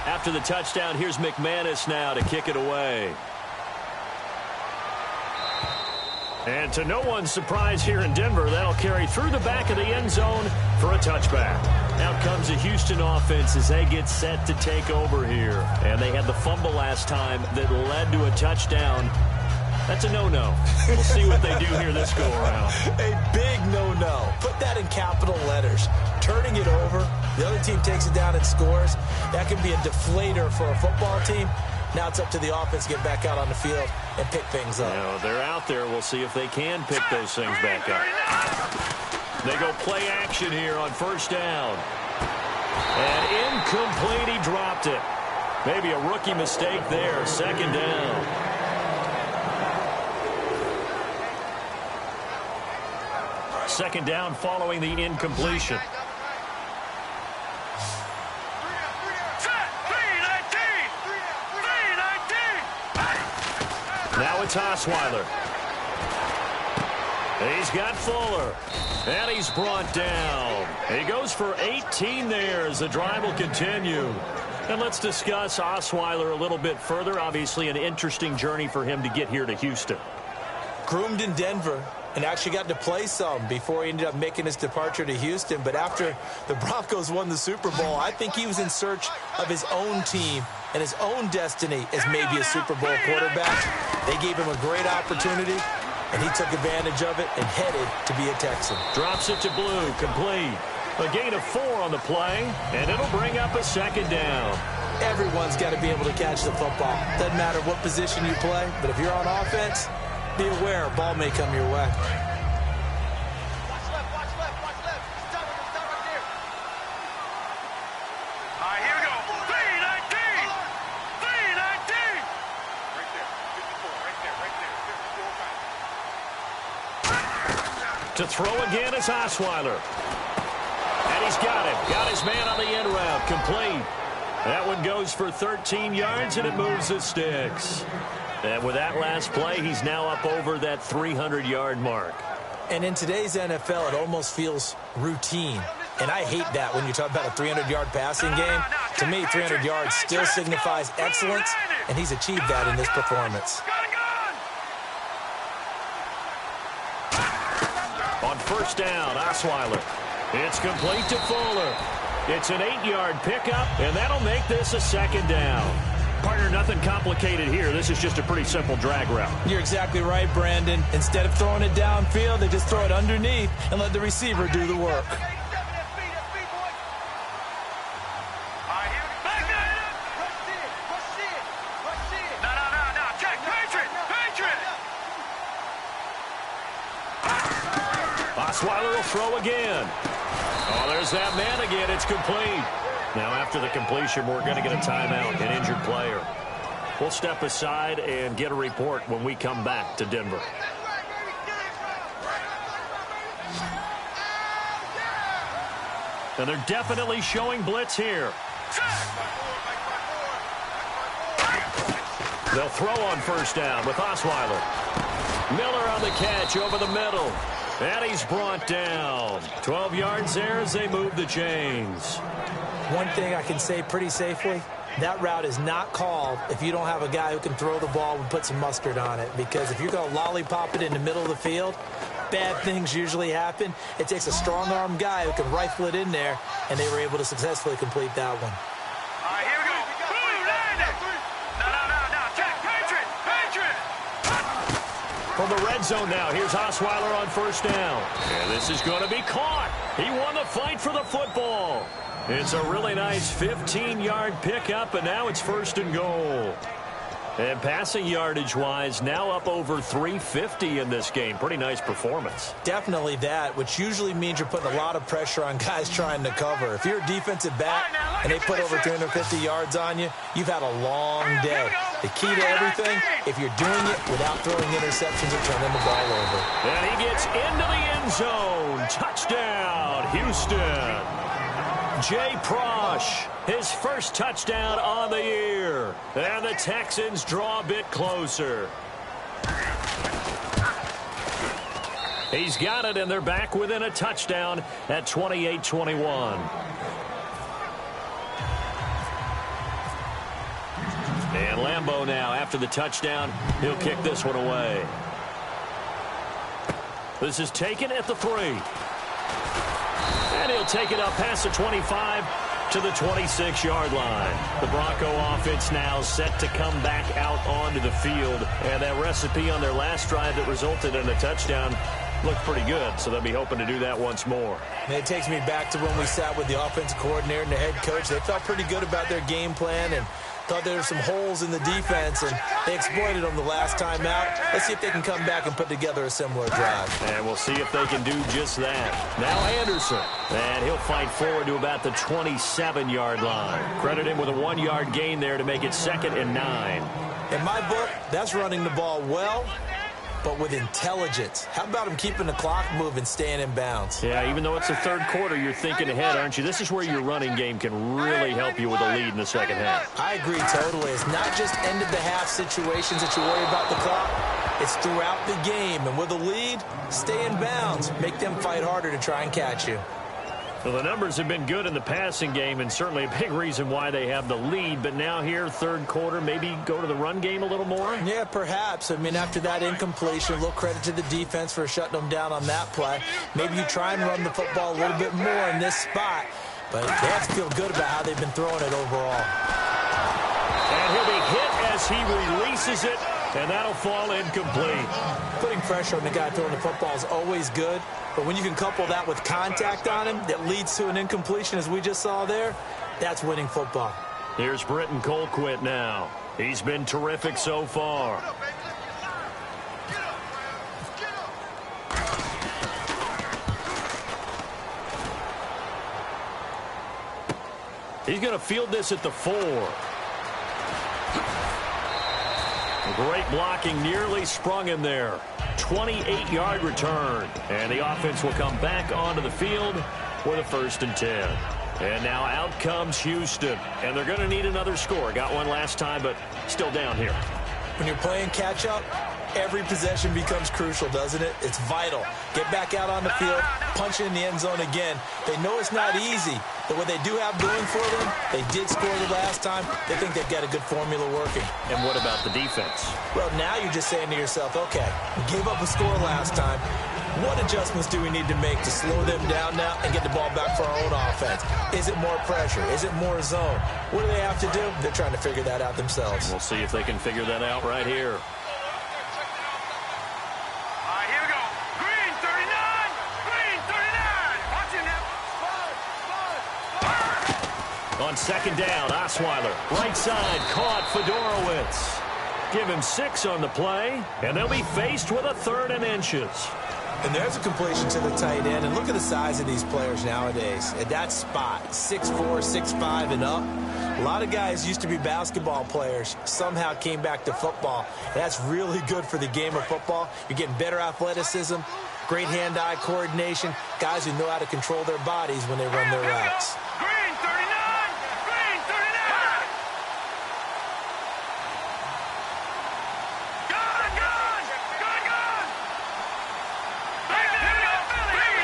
After the touchdown, here's McManus now to kick it away. And to no one's surprise here in Denver, that'll carry through the back of the end zone for a touchback. Out comes the Houston offense as they get set to take over here. And they had the fumble last time that led to a touchdown. That's a no-no. We'll see what they do here this go-around. A big no-no. Put that in capital letters. Turning it over, the other team takes it down and scores. That can be a deflator for a football team. Now it's up to the offense to get back out on the field and pick things up. You know, they're out there. We'll see if they can pick those things back up. They go play action here on first down. And incomplete, he dropped it. Maybe a rookie mistake there, second down. Second down following the incompletion. Now it's Osweiler. He's got Fuller. And he's brought down. He goes for 18 there as the drive will continue. And let's discuss Osweiler a little bit further. Obviously an interesting journey for him to get here to Houston. Groomed in Denver and actually got to play some before he ended up making his departure to Houston. But after the Broncos won the Super Bowl, I think he was in search of his own team and his own destiny as maybe a Super Bowl quarterback. They gave him a great opportunity, and he took advantage of it and headed to be a Texan. Drops it to Blue, complete. A gain of 4 on the play, and it'll bring up a second down. Everyone's got to be able to catch the football. Doesn't matter what position you play, but if you're on offense, be aware a ball may come your way. To throw again is Osweiler. And he's got it. Got his man on the end route. Complete. That one goes for 13 yards, and it moves the sticks. And with that last play, he's now up over that 300-yard mark. And in today's NFL, it almost feels routine. And I hate that when you talk about a 300-yard passing game. To me, 300 yards still signifies excellence, and he's achieved that in this performance. On first down, Osweiler. It's complete to Fuller. It's an 8-yard pickup, and that'll make this a second down. Partner, nothing complicated here. This is just a pretty simple drag route. You're exactly right, Brandon. Instead of throwing it downfield, they just throw it underneath and let the receiver do the work. Osweiler will throw again. Oh, there's that man again. It's complete. Now, after the completion, we're going to get a timeout, an injured player. We'll step aside and get a report when we come back to Denver. And they're definitely showing blitz here. They'll throw on first down with Osweiler. Miller on the catch over the middle. And he's brought down. 12 yards there as they move the chains. One thing I can say pretty safely, that route is not called if you don't have a guy who can throw the ball and put some mustard on it. Because if you're going to lollipop it in the middle of the field, bad things usually happen. It takes a strong-arm guy who can rifle it in there, and they were able to successfully complete that one. All right, here we go. No. Check. Patriot. From the red zone now, here's Osweiler on first down. And this is going to be caught. He won the fight for the football. It's a really nice 15-yard pickup, and now it's first and goal. And passing yardage-wise, now up over 350 in this game. Pretty nice performance. Definitely that, which usually means you're putting a lot of pressure on guys trying to cover. If you're a defensive back and they put over 350 yards on you, you've had a long day. The key to everything, if you're doing it without throwing interceptions or turning the ball over. And he gets into the end zone. Touchdown, Houston. Jay Prosh, his first touchdown on the year. And the Texans draw a bit closer. He's got it, and they're back within a touchdown at 28-21. And Lambeau now, after the touchdown, he'll kick this one away. This is taken at the 3. And he'll take it up past the 25 to the 26-yard line. The Bronco offense now set to come back out onto the field. And that recipe on their last drive that resulted in a touchdown looked pretty good, so they'll be hoping to do that once more. And it takes me back to when we sat with the offensive coordinator and the head coach. They felt pretty good about their game plan and thought there were some holes in the defense, and they exploited them the last time out. Let's see if they can come back and put together a similar drive. And we'll see if they can do just that. Now Anderson, and he'll fight forward to about the 27-yard line. Credit him with a 1-yard gain there to make it 2nd and 9. In my book, that's running the ball well, but with intelligence. How about him keeping the clock moving, staying in bounds? Yeah, even though it's the third quarter, you're thinking ahead, aren't you? This is where your running game can really help you with a lead in the second half. I agree totally. It's not just end-of-the-half situations that you worry about the clock. It's throughout the game. And with a lead, stay in bounds. Make them fight harder to try and catch you. Well, the numbers have been good in the passing game, and certainly a big reason why they have the lead. But now here, third quarter, maybe go to the run game a little more? Yeah, perhaps. I mean, after that incompletion, a little credit to the defense for shutting them down on that play. Maybe you try and run the football a little bit more in this spot. But they have to feel good about how they've been throwing it overall. And he'll be hit as he releases it, and that'll fall incomplete. Putting pressure on the guy throwing the football is always good. But when you can couple that with contact on him that leads to an incompletion, as we just saw there, that's winning football. Here's Britton Colquitt now. He's been terrific so far. He's going to field this at the 4. Great blocking, nearly sprung him there. 28-yard return. And the offense will come back onto the field with a 1st and 10. And now out comes Houston. And they're going to need another score. Got one last time, but still down here. When you're playing catch-up, every possession becomes crucial, doesn't it? It's vital. Get back out on the field, punch it in the end zone again. They know it's not easy, but what they do have going for them, they did score the last time. They think they've got a good formula working. And what about the defense? Well, now you're just saying to yourself, okay, we gave up a score last time. What adjustments do we need to make to slow them down now and get the ball back for our own offense? Is it more pressure? Is it more zone? What do they have to do? They're trying to figure that out themselves. We'll see if they can figure that out right here. On 2nd down, Osweiler, right side, caught Fedorowicz. Give him 6 on the play, and they'll be faced with a 3rd and inches. And there's a completion to the tight end, and look at the size of these players nowadays. At that spot, 6'4", 6'5", and up. A lot of guys used to be basketball players, somehow came back to football. That's really good for the game of football. You're getting better athleticism, great hand-eye coordination, guys who know how to control their bodies when they run their routes.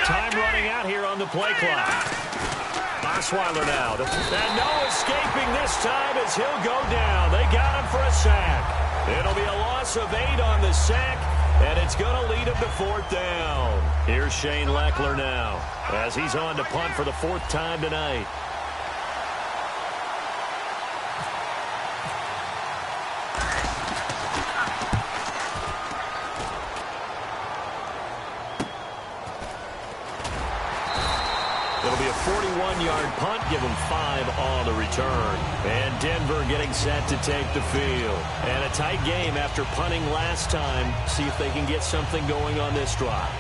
Time running out here on the play clock. Osweiler now. And no escaping this time as he'll go down. They got him for a sack. It'll be a loss of 8 on the sack, and it's going to lead him to 4th down. Here's Shane Leckler now as he's on to punt for the 4th time tonight. It'll be a 41-yard punt, give them 5 on the return. And Denver getting set to take the field. And a tight game after punting last time. See if they can get something going on this drive.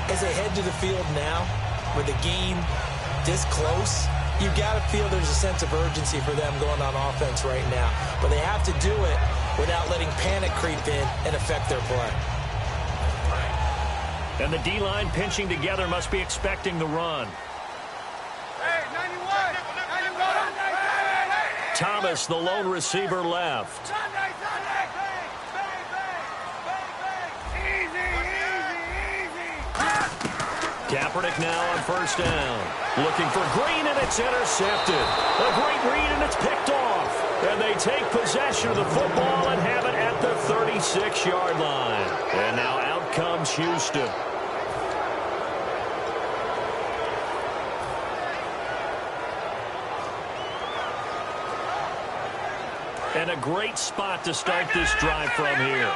As they head to the field now, with the game this close, You've got to feel there's a sense of urgency for them going on offense right now. But they have to do it without letting panic creep in and affect their play. And the D-line pinching together must be expecting the run. Hey, 91! Thomas, the lone receiver, left. Kaepernick now on first down. Looking for Green, and it's intercepted. A great read, and it's picked off. And they take possession of the football and have it at the 36-yard line. And now out comes Houston. And a great spot to start this drive from here.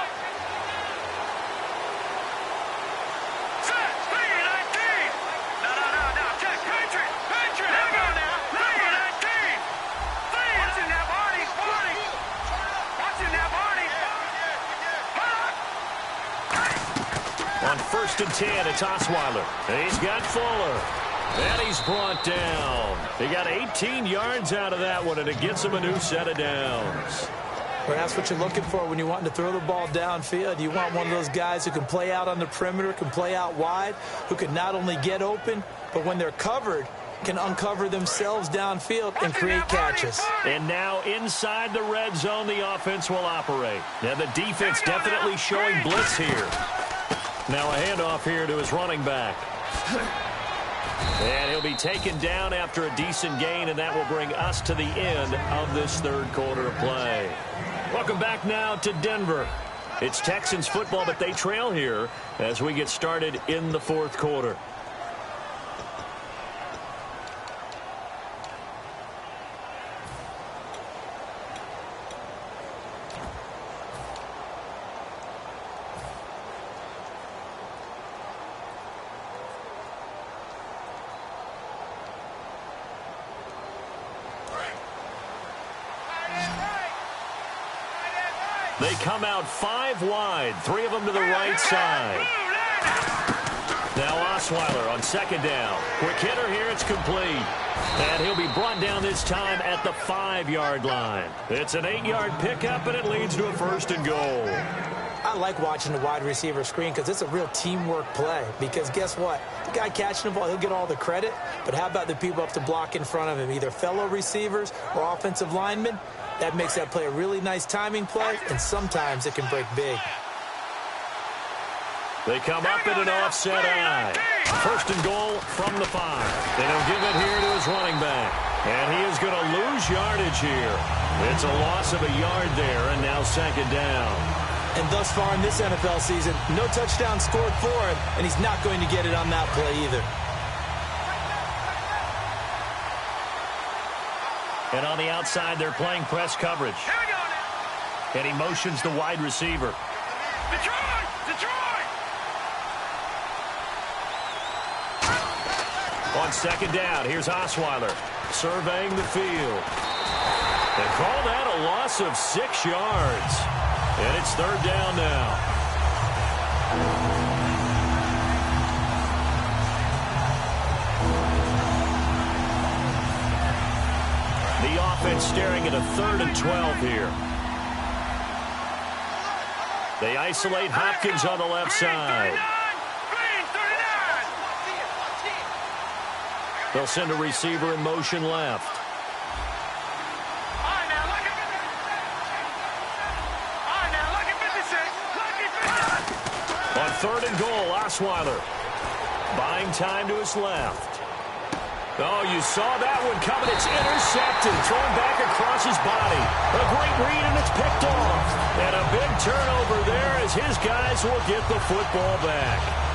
On 1st and 10, it's Osweiler. And he's got Fuller. And he's brought down. He got 18 yards out of that one, and it gets him a new set of downs. Well, that's what you're looking for when you're wanting to throw the ball downfield. You want one of those guys who can play out on the perimeter, can play out wide, who can not only get open, but when they're covered, can uncover themselves downfield and create catches. And now inside the red zone, the offense will operate. Now the defense definitely showing blitz here. Now a handoff here to his running back. And he'll be taken down after a decent gain, and that will bring us to the end of this third quarter of play. Welcome back now to Denver. It's Texans football, but they trail here as we get started in the fourth quarter. They come out 5 wide, 3 of them to the right side. Now Osweiler on 2nd down. Quick hitter here, it's complete. And he'll be brought down this time at the 5-yard line. It's an 8-yard pickup, and it leads to a 1st and goal. I like watching the wide receiver screen because it's a real teamwork play. Because guess what? The guy catching the ball, he'll get all the credit. But how about the people up to block in front of him, either fellow receivers or offensive linemen? That makes that play a really nice timing play, and sometimes it can break big. They come up in an offset eye. 1st and goal from the 5. And he'll give it here to his running back. And he is going to lose yardage here. It's a loss of a yard there, and now 2nd down. And thus far in this NFL season, no touchdown scored for him, and he's not going to get it on that play either. And on the outside, they're playing press coverage. And he motions the wide receiver. Detroit! Detroit! On 2nd down, here's Osweiler surveying the field. They call that a loss of 6 yards. And it's 3rd down now. The offense staring at a 3rd and 12 here. They isolate Hopkins on the left side. They'll send a receiver in motion left. On 3rd and goal, Osweiler buying time to his left. Oh, you saw that one coming. It's intercepted, thrown back across his body. A great read, and it's picked off. And a big turnover there as his guys will get the football back.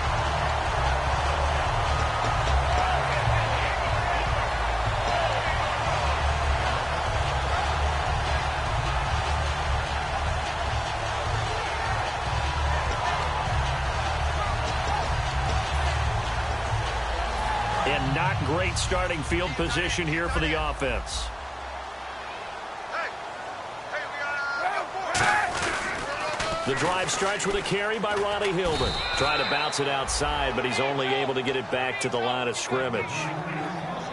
And not great starting field position here for the offense. The drive starts with a carry by Ronnie Hillman. Trying to bounce it outside, but he's only able to get it back to the line of scrimmage.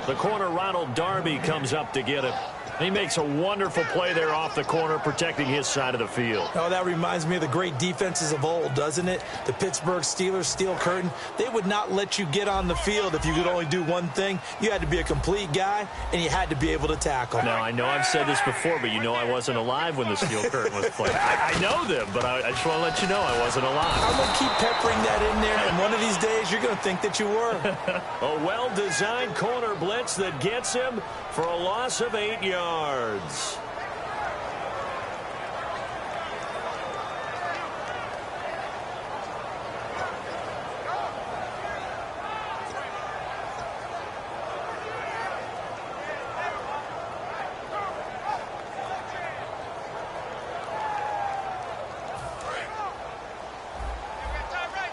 The corner, Ronald Darby, comes up to get him. He makes a wonderful play there off the corner, protecting his side of the field. Oh, that reminds me of the great defenses of old, doesn't it? The Pittsburgh Steelers, steel curtain. They would not let you get on the field if you could only do one thing. You had to be a complete guy, and you had to be able to tackle. Now, I know I've said this before, but you know I wasn't alive when the steel curtain was played. I know them, but I just want to let you know I wasn't alive. I'm going to keep peppering that in there, and one of these days you're going to think that you were. A well-designed corner blitz that gets him for a loss of 8 yards.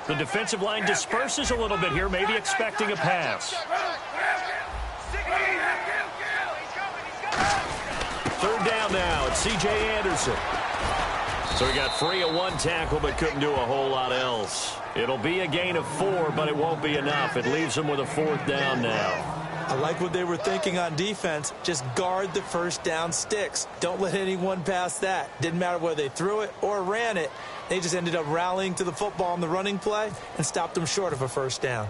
The defensive line disperses a little bit here, maybe expecting a pass. Third down now. It's C.J. Anderson. So he got free of one tackle but couldn't do a whole lot else. It'll be a gain of 4, but it won't be enough. It leaves him with a 4th down now. I like what they were thinking on defense. Just guard the first down sticks. Don't let anyone pass that. Didn't matter whether they threw it or ran it. They just ended up rallying to the football on the running play and stopped them short of a first down.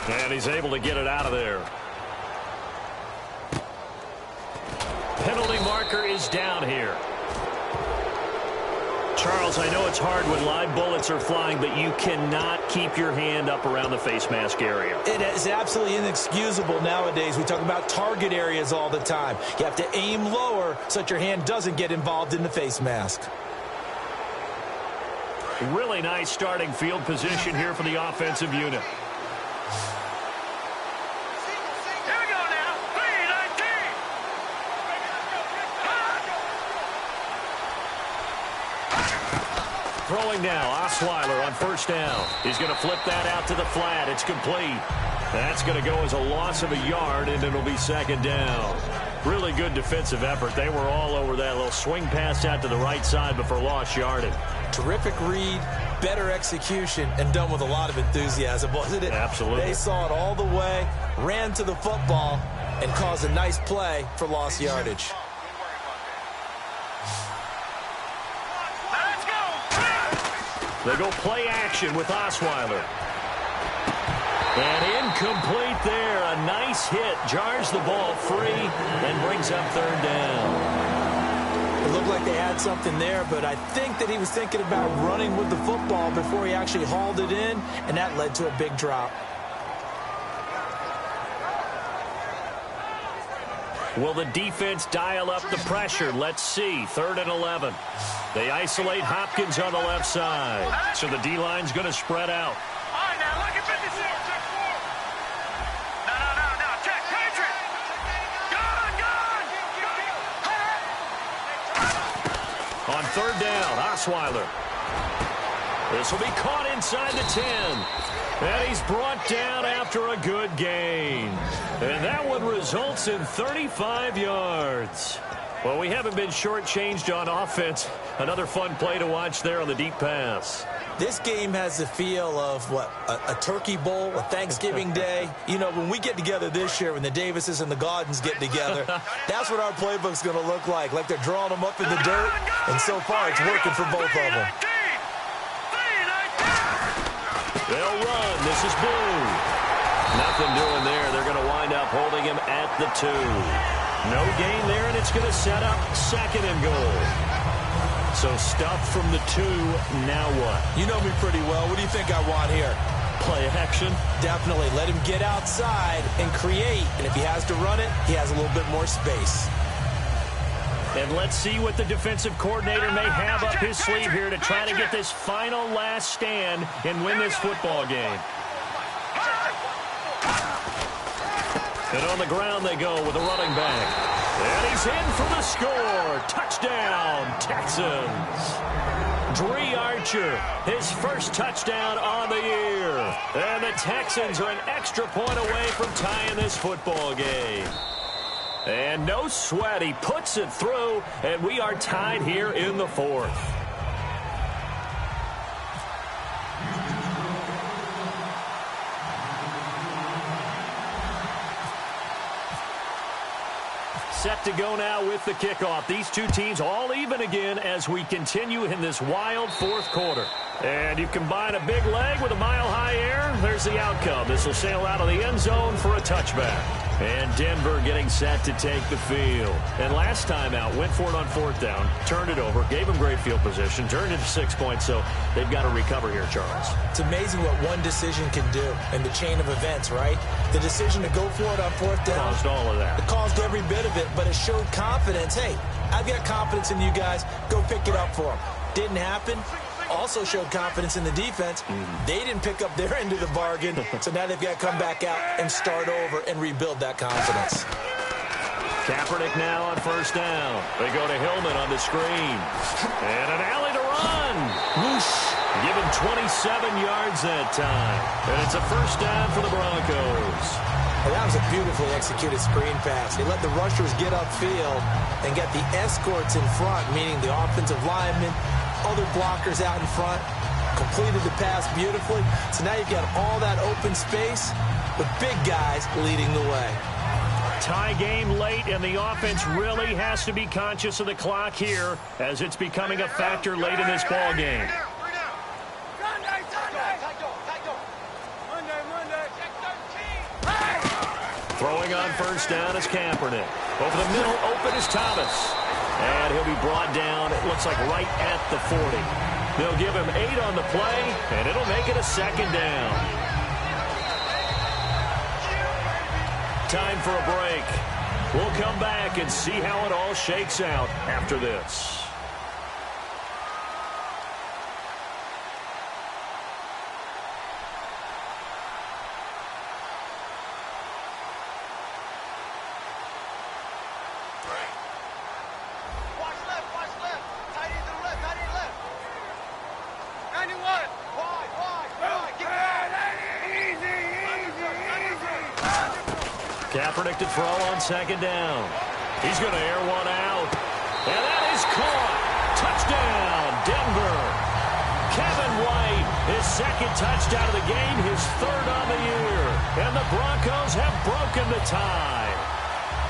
And he's able to get it out of there. Penalty marker is down here. Charles, I know it's hard when live bullets are flying, but you cannot keep your hand up around the face mask area. It is absolutely inexcusable nowadays. We talk about target areas all the time. You have to aim lower so that your hand doesn't get involved in the face mask. Really nice starting field position here for the offensive unit. Throwing now, Osweiler on first down. He's going to flip that out to the flat. It's complete. That's going to go as a loss of a yard, and it'll be second down. Really good defensive effort. They were all over that little swing pass out to the right side before lost yardage. Terrific read, better execution, and done with a lot of enthusiasm, wasn't it? Absolutely. They saw it all the way, ran to the football, and caused a nice play for lost yardage. They go play action with Osweiler. And incomplete there. A nice hit. Jars the ball free and brings up third down. It looked like they had something there, but I think that he was thinking about running with the football before he actually hauled it in, and that led to a big drop. Will the defense dial up the pressure? Let's see. 3rd and 11. They isolate Hopkins on the left side. So the D-line's going to spread out. All right, now look at 56. No. Check. Patriot. Gone. On 3rd down, Osweiler. This will be caught inside the 10. And he's brought down after a good gain. And that one results in 35 yards. Well, we haven't been shortchanged on offense. Another fun play to watch there on the deep pass. This game has the feel of, what, a turkey bowl, a Thanksgiving day. You know, when we get together this year, when the Davises and the Gaudens get together, that's what our playbook's going to look like they're drawing them up in the dirt, and so far it's working for both of them. They'll run. This is Blue. Nothing doing there. They're going to wind up holding him at the 2. No gain there, and it's going to set up 2nd and goal. So stuff from the 2. Now what? You know me pretty well. What do you think I want here? Play action? Definitely. Let him get outside and create. And if he has to run it, he has a little bit more space. And let's see what the defensive coordinator may have up his sleeve here to try to get this final last stand and win this football game. And on the ground they go with a running back. And he's in for the score. Touchdown, Texans. Dree Archer, his first touchdown on the year. And the Texans are an extra point away from tying this football game. And no sweat, he puts it through, and we are tied here in the 4th. Set to go now with the kickoff. These two teams all even again as we continue in this wild fourth quarter. And you combine a big leg with a mile-high air, there's the outcome. This will sail out of the end zone for a touchback. And Denver getting set to take the field. And last time out, went for it on fourth down, turned it over, gave them great field position, turned it to 6 points, so they've got to recover here, Charles. It's amazing what one decision can do in the chain of events, right? The decision to go for it on fourth down. Caused all of that. It caused every bit of it, but it showed confidence. Hey, I've got confidence in you guys. Go pick it up for them. Didn't happen. Also showed confidence in the defense. They didn't pick up their end of the bargain, so now they've got to come back out and start over and rebuild that confidence. Kaepernick now on first down. They go to Hillman on the screen. And an alley to run. Whoosh. Give him 27 yards that time. And it's a first down for the Broncos. Well, that was a beautifully executed screen pass. They let the rushers get upfield and get the escorts in front, meaning the offensive linemen, other blockers out in front, completed the pass beautifully. So now you've got all that open space with big guys leading the way. Tie game late, and the offense really has to be conscious of the clock here as it's becoming a factor late in this ball game. Throwing on first down is Kaepernick. Over the middle, open is Thomas. And he'll be brought down, it looks like right at the 40. They'll give him 8 on the play, and it'll make it a second down. Time for a break. We'll come back and see how it all shakes out after this. Kaepernick to throw on second down. He's going to air one out. And that is caught. Touchdown, Denver. Kevin White, his second touchdown of the game, his third on the year. And the Broncos have broken the tie.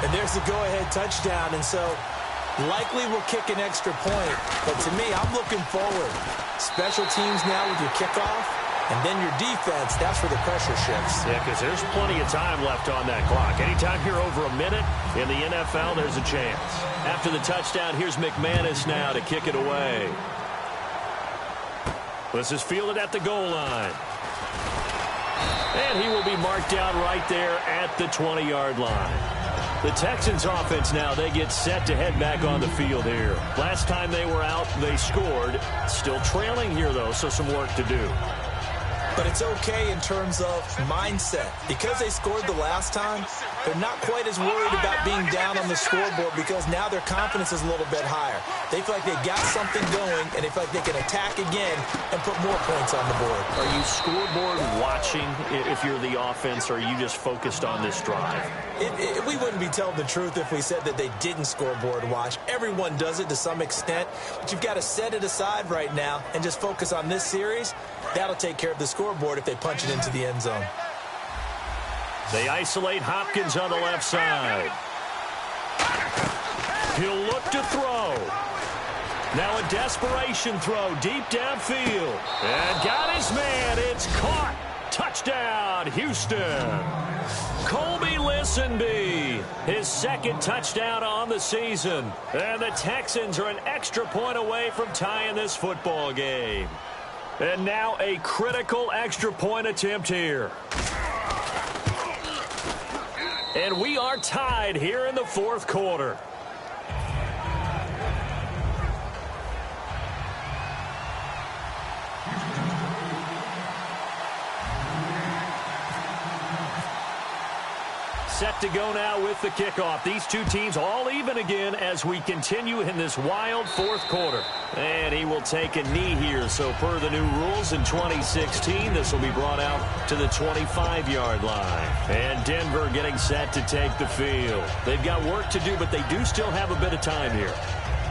And there's the go-ahead touchdown. And so likely we'll kick an extra point. But to me, I'm looking forward. Special teams now with your kickoff. And then your defense, that's where the pressure shifts. Yeah, because there's plenty of time left on that clock. Anytime you're over a minute in the NFL, there's a chance. After the touchdown, here's McManus now to kick it away. This is fielded at the goal line. And he will be marked down right there at the 20-yard line. The Texans offense now, they get set to head back on the field here. Last time they were out, they scored. Still trailing here, though, so some work to do. But it's okay in terms of mindset. Because they scored the last time, they're not quite as worried about being down on the scoreboard because now their confidence is a little bit higher. They feel like they've got something going, and they feel like they can attack again and put more points on the board. Are you scoreboard watching if you're the offense, or are you just focused on this drive? We wouldn't be telling the truth if we said that they didn't scoreboard watch. Everyone does it to some extent, but you've got to set it aside right now and just focus on this series. That'll take care of the scoreboard if they punch it into the end zone. They isolate Hopkins on the left side. He'll look to throw. Now a desperation throw deep downfield. And got his man. It's caught. Touchdown, Houston. Colby Listenby, his second touchdown on the season. And the Texans are an extra point away from tying this football game. And now a critical extra point attempt here. And we are tied here in the fourth quarter. Set to go now with the kickoff. These two teams all even again as we continue in this wild fourth quarter. And he will take a knee here. So per the new rules in 2016, this will be brought out to the 25-yard line. And Denver getting set to take the field. They've got work to do, but they do still have a bit of time here.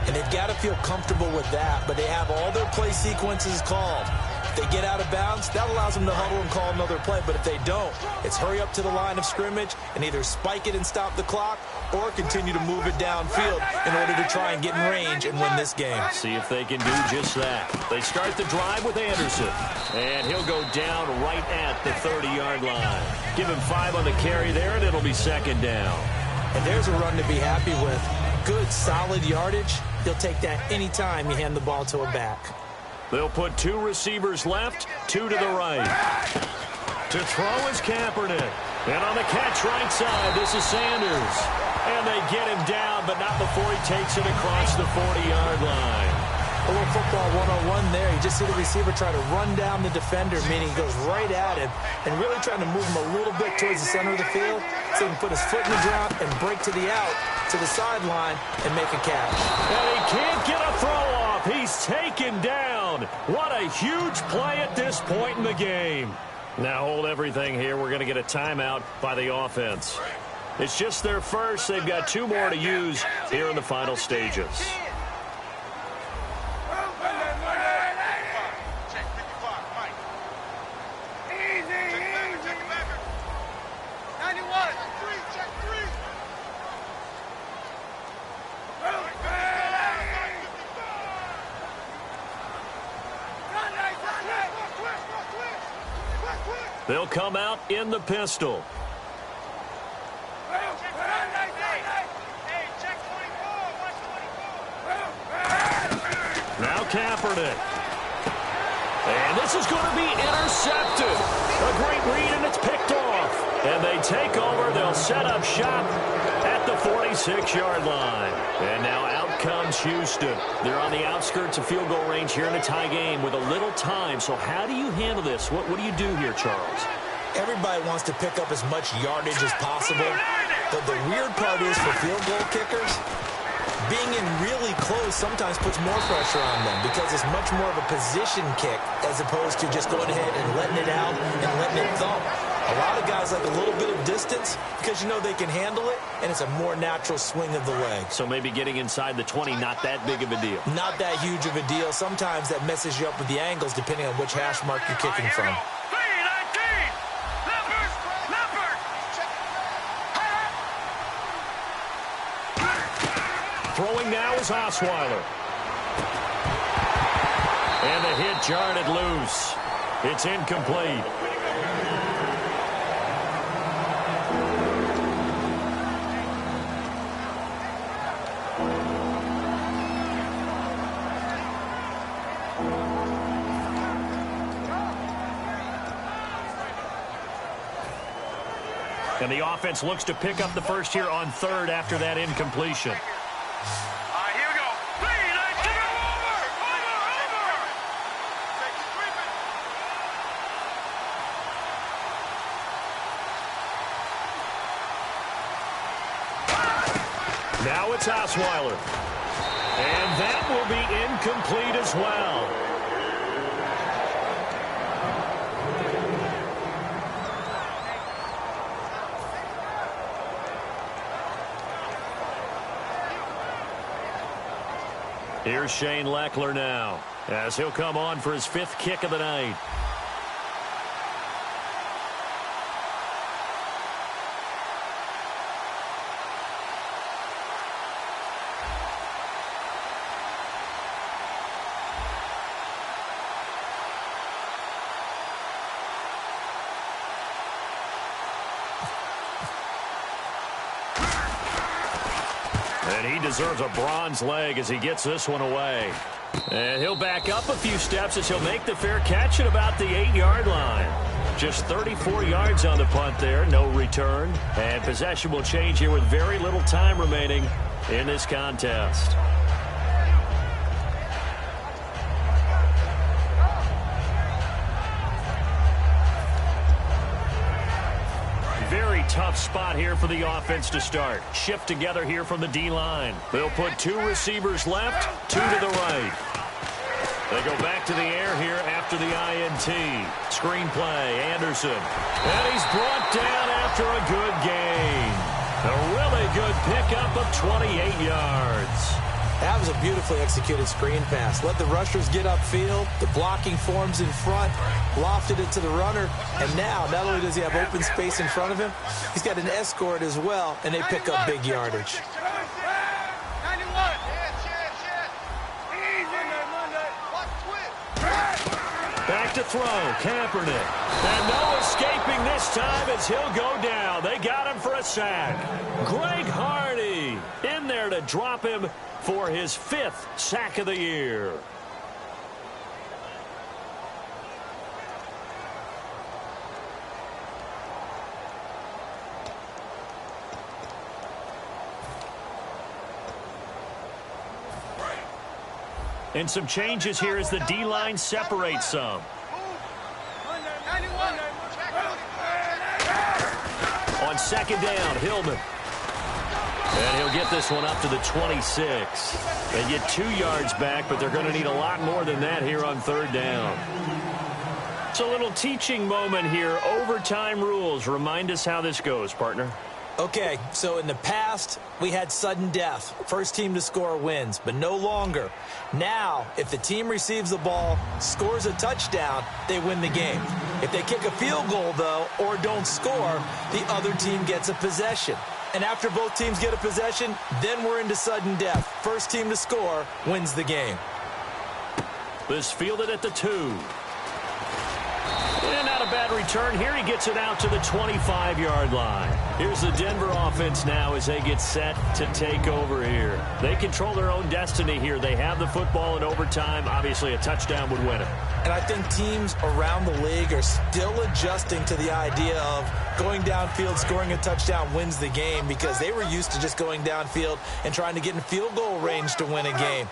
And they've got to feel comfortable with that, but they have all their play sequences called. If they get out of bounds, that allows them to huddle and call another play. But if they don't, it's hurry up to the line of scrimmage and either spike it and stop the clock or continue to move it downfield in order to try and get in range and win this game. See if they can do just that. They start the drive with Anderson, and he'll go down right at the 30-yard line. Give him 5 on the carry there, and it'll be second down. And there's a run to be happy with. Good, solid yardage. He'll take that anytime you hand the ball to a back. They'll put 2 receivers left, 2 to the right. To throw is Kaepernick. And on the catch right side, this is Sanders. And they get him down, but not before he takes it across the 40-yard line. A little football 101 there. You just see the receiver try to run down the defender, meaning he goes right at him and really trying to move him a little bit towards the center of the field so he can put his foot in the ground and break to the out, to the sideline, and make a catch. And he can't get a throw off. He's taken down. What a huge play at this point in the game. Now hold everything here. We're going to get a timeout by the offense. It's just their first. They've got 2 more to use here in the final stages. They'll come out in the pistol. Now Kaepernick. And this is going to be intercepted. A great read, and it's picked off. And they take over. They'll set up shop at the 46-yard line. And now out comes Houston. They're on the outskirts of field goal range here in a tie game with a little time. So how do you handle this? What do you do here, Charles? Everybody wants to pick up as much yardage as possible. But the weird part is for field goal kickers, being in really close sometimes puts more pressure on them because it's much more of a position kick as opposed to just going ahead and letting it out and letting it thump. A lot of guys like a little bit of distance because you know they can handle it, and it's a more natural swing of the leg. So maybe getting inside the 20, not that big of a deal. Not that huge of a deal. Sometimes that messes you up with the angles depending on which hash mark you're kicking from. Throwing now is Osweiler. And the hit jarred it loose. It's incomplete. And the offense looks to pick up the first here on 3rd after that incompletion. Now it's Osweiler. And that will be incomplete as well. Here's Shane Leckler now as he'll come on for his 5th kick of the night. And he deserves a bronze leg as he gets this one away. And he'll back up a few steps as he'll make the fair catch at about the 8-yard line. Just 34 yards on the punt there, no return. And possession will change here with very little time remaining in this contest. Very tough spot here for the offense to start. Shift together here from the D-line. They'll put 2 receivers left, 2 to the right. They go back to the air here after the INT. Screen play, Anderson. And he's brought down after a good gain. A really good pickup of 28 yards. That was a beautifully executed screen pass. Let the rushers get upfield. The blocking forms in front. Lofted it to the runner. And now, not only does he have open space in front of him, he's got an escort as well, and they pick up big yardage. Back to throw, Kaepernick. And no escaping this time as he'll go down. They got him for a sack. Greg Hardy in there to drop him for his 5th sack of the year. And some changes here as the D-line separates some. On 2nd down, Hillman. And he'll get this one up to the 26. They get 2 yards back, but they're going to need a lot more than that here on 3rd down. It's a little teaching moment here. Overtime rules. Remind us how this goes, partner. Okay, so in the past, we had sudden death. First team to score wins, but no longer. Now, if the team receives the ball, scores a touchdown, they win the game. If they kick a field goal, though, or don't score, the other team gets a possession. And after both teams get a possession, then we're into sudden death. First team to score wins the game. This fielded at the 2. And not a bad return here. He gets it out to the 25-yard line. Here's the Denver offense now as they get set to take over here. They control their own destiny here. They have the football in overtime. Obviously, a touchdown would win it. And I think teams around the league are still adjusting to the idea of going downfield, scoring a touchdown wins the game, because they were used to just going downfield and trying to get in field goal range to win a game.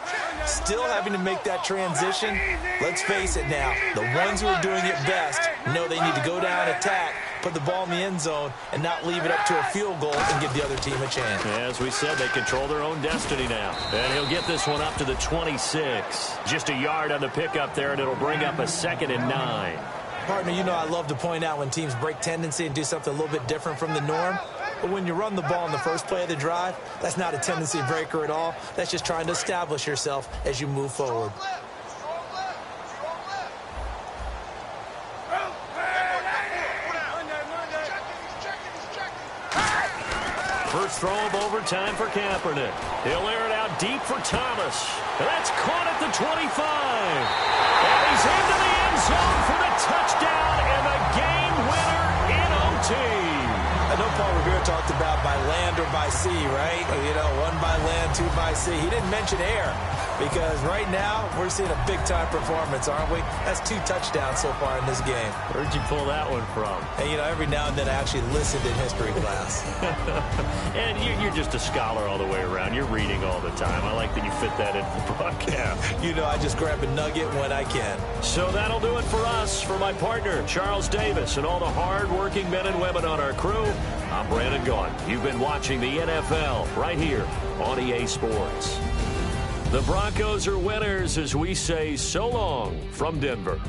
Still having to make that transition. Let's face it now, the ones who are doing it best know they need to go down, attack, put the ball in the end zone, and not leave it up to a field goal and give the other team a chance. As we said, they control their own destiny now. And he'll get this one up to the 26. Just a yard on the pickup there, and it'll bring up a 2nd and 9. Partner, you know I love to point out when teams break tendency and do something a little bit different from the norm. But when you run the ball in the first play of the drive, that's not a tendency breaker at all. That's just trying to establish yourself as you move forward. First throw of overtime for Kaepernick. He'll air it out deep for Thomas. And that's caught at the 25. And he's into the end zone for the touchdown and the game winner in OT. I know Paul Revere talked about by land or by sea, right? You know, 1 by land, 2 by sea. He didn't mention air, because right now we're seeing a big-time performance, aren't we? That's 2 touchdowns so far in this game. Where'd you pull that one from? And, you know, every now and then I actually listened in history class. And you're just a scholar all the way around. You're reading all the time. I like that you fit that into the broadcast. You know, I just grab a nugget when I can. So that'll do it for us. For my partner, Charles Davis, and all the hard-working men and women on our crew, I'm Brandon Gaughan. You've been watching the NFL right here on EA Sports. The Broncos are winners as we say so long from Denver.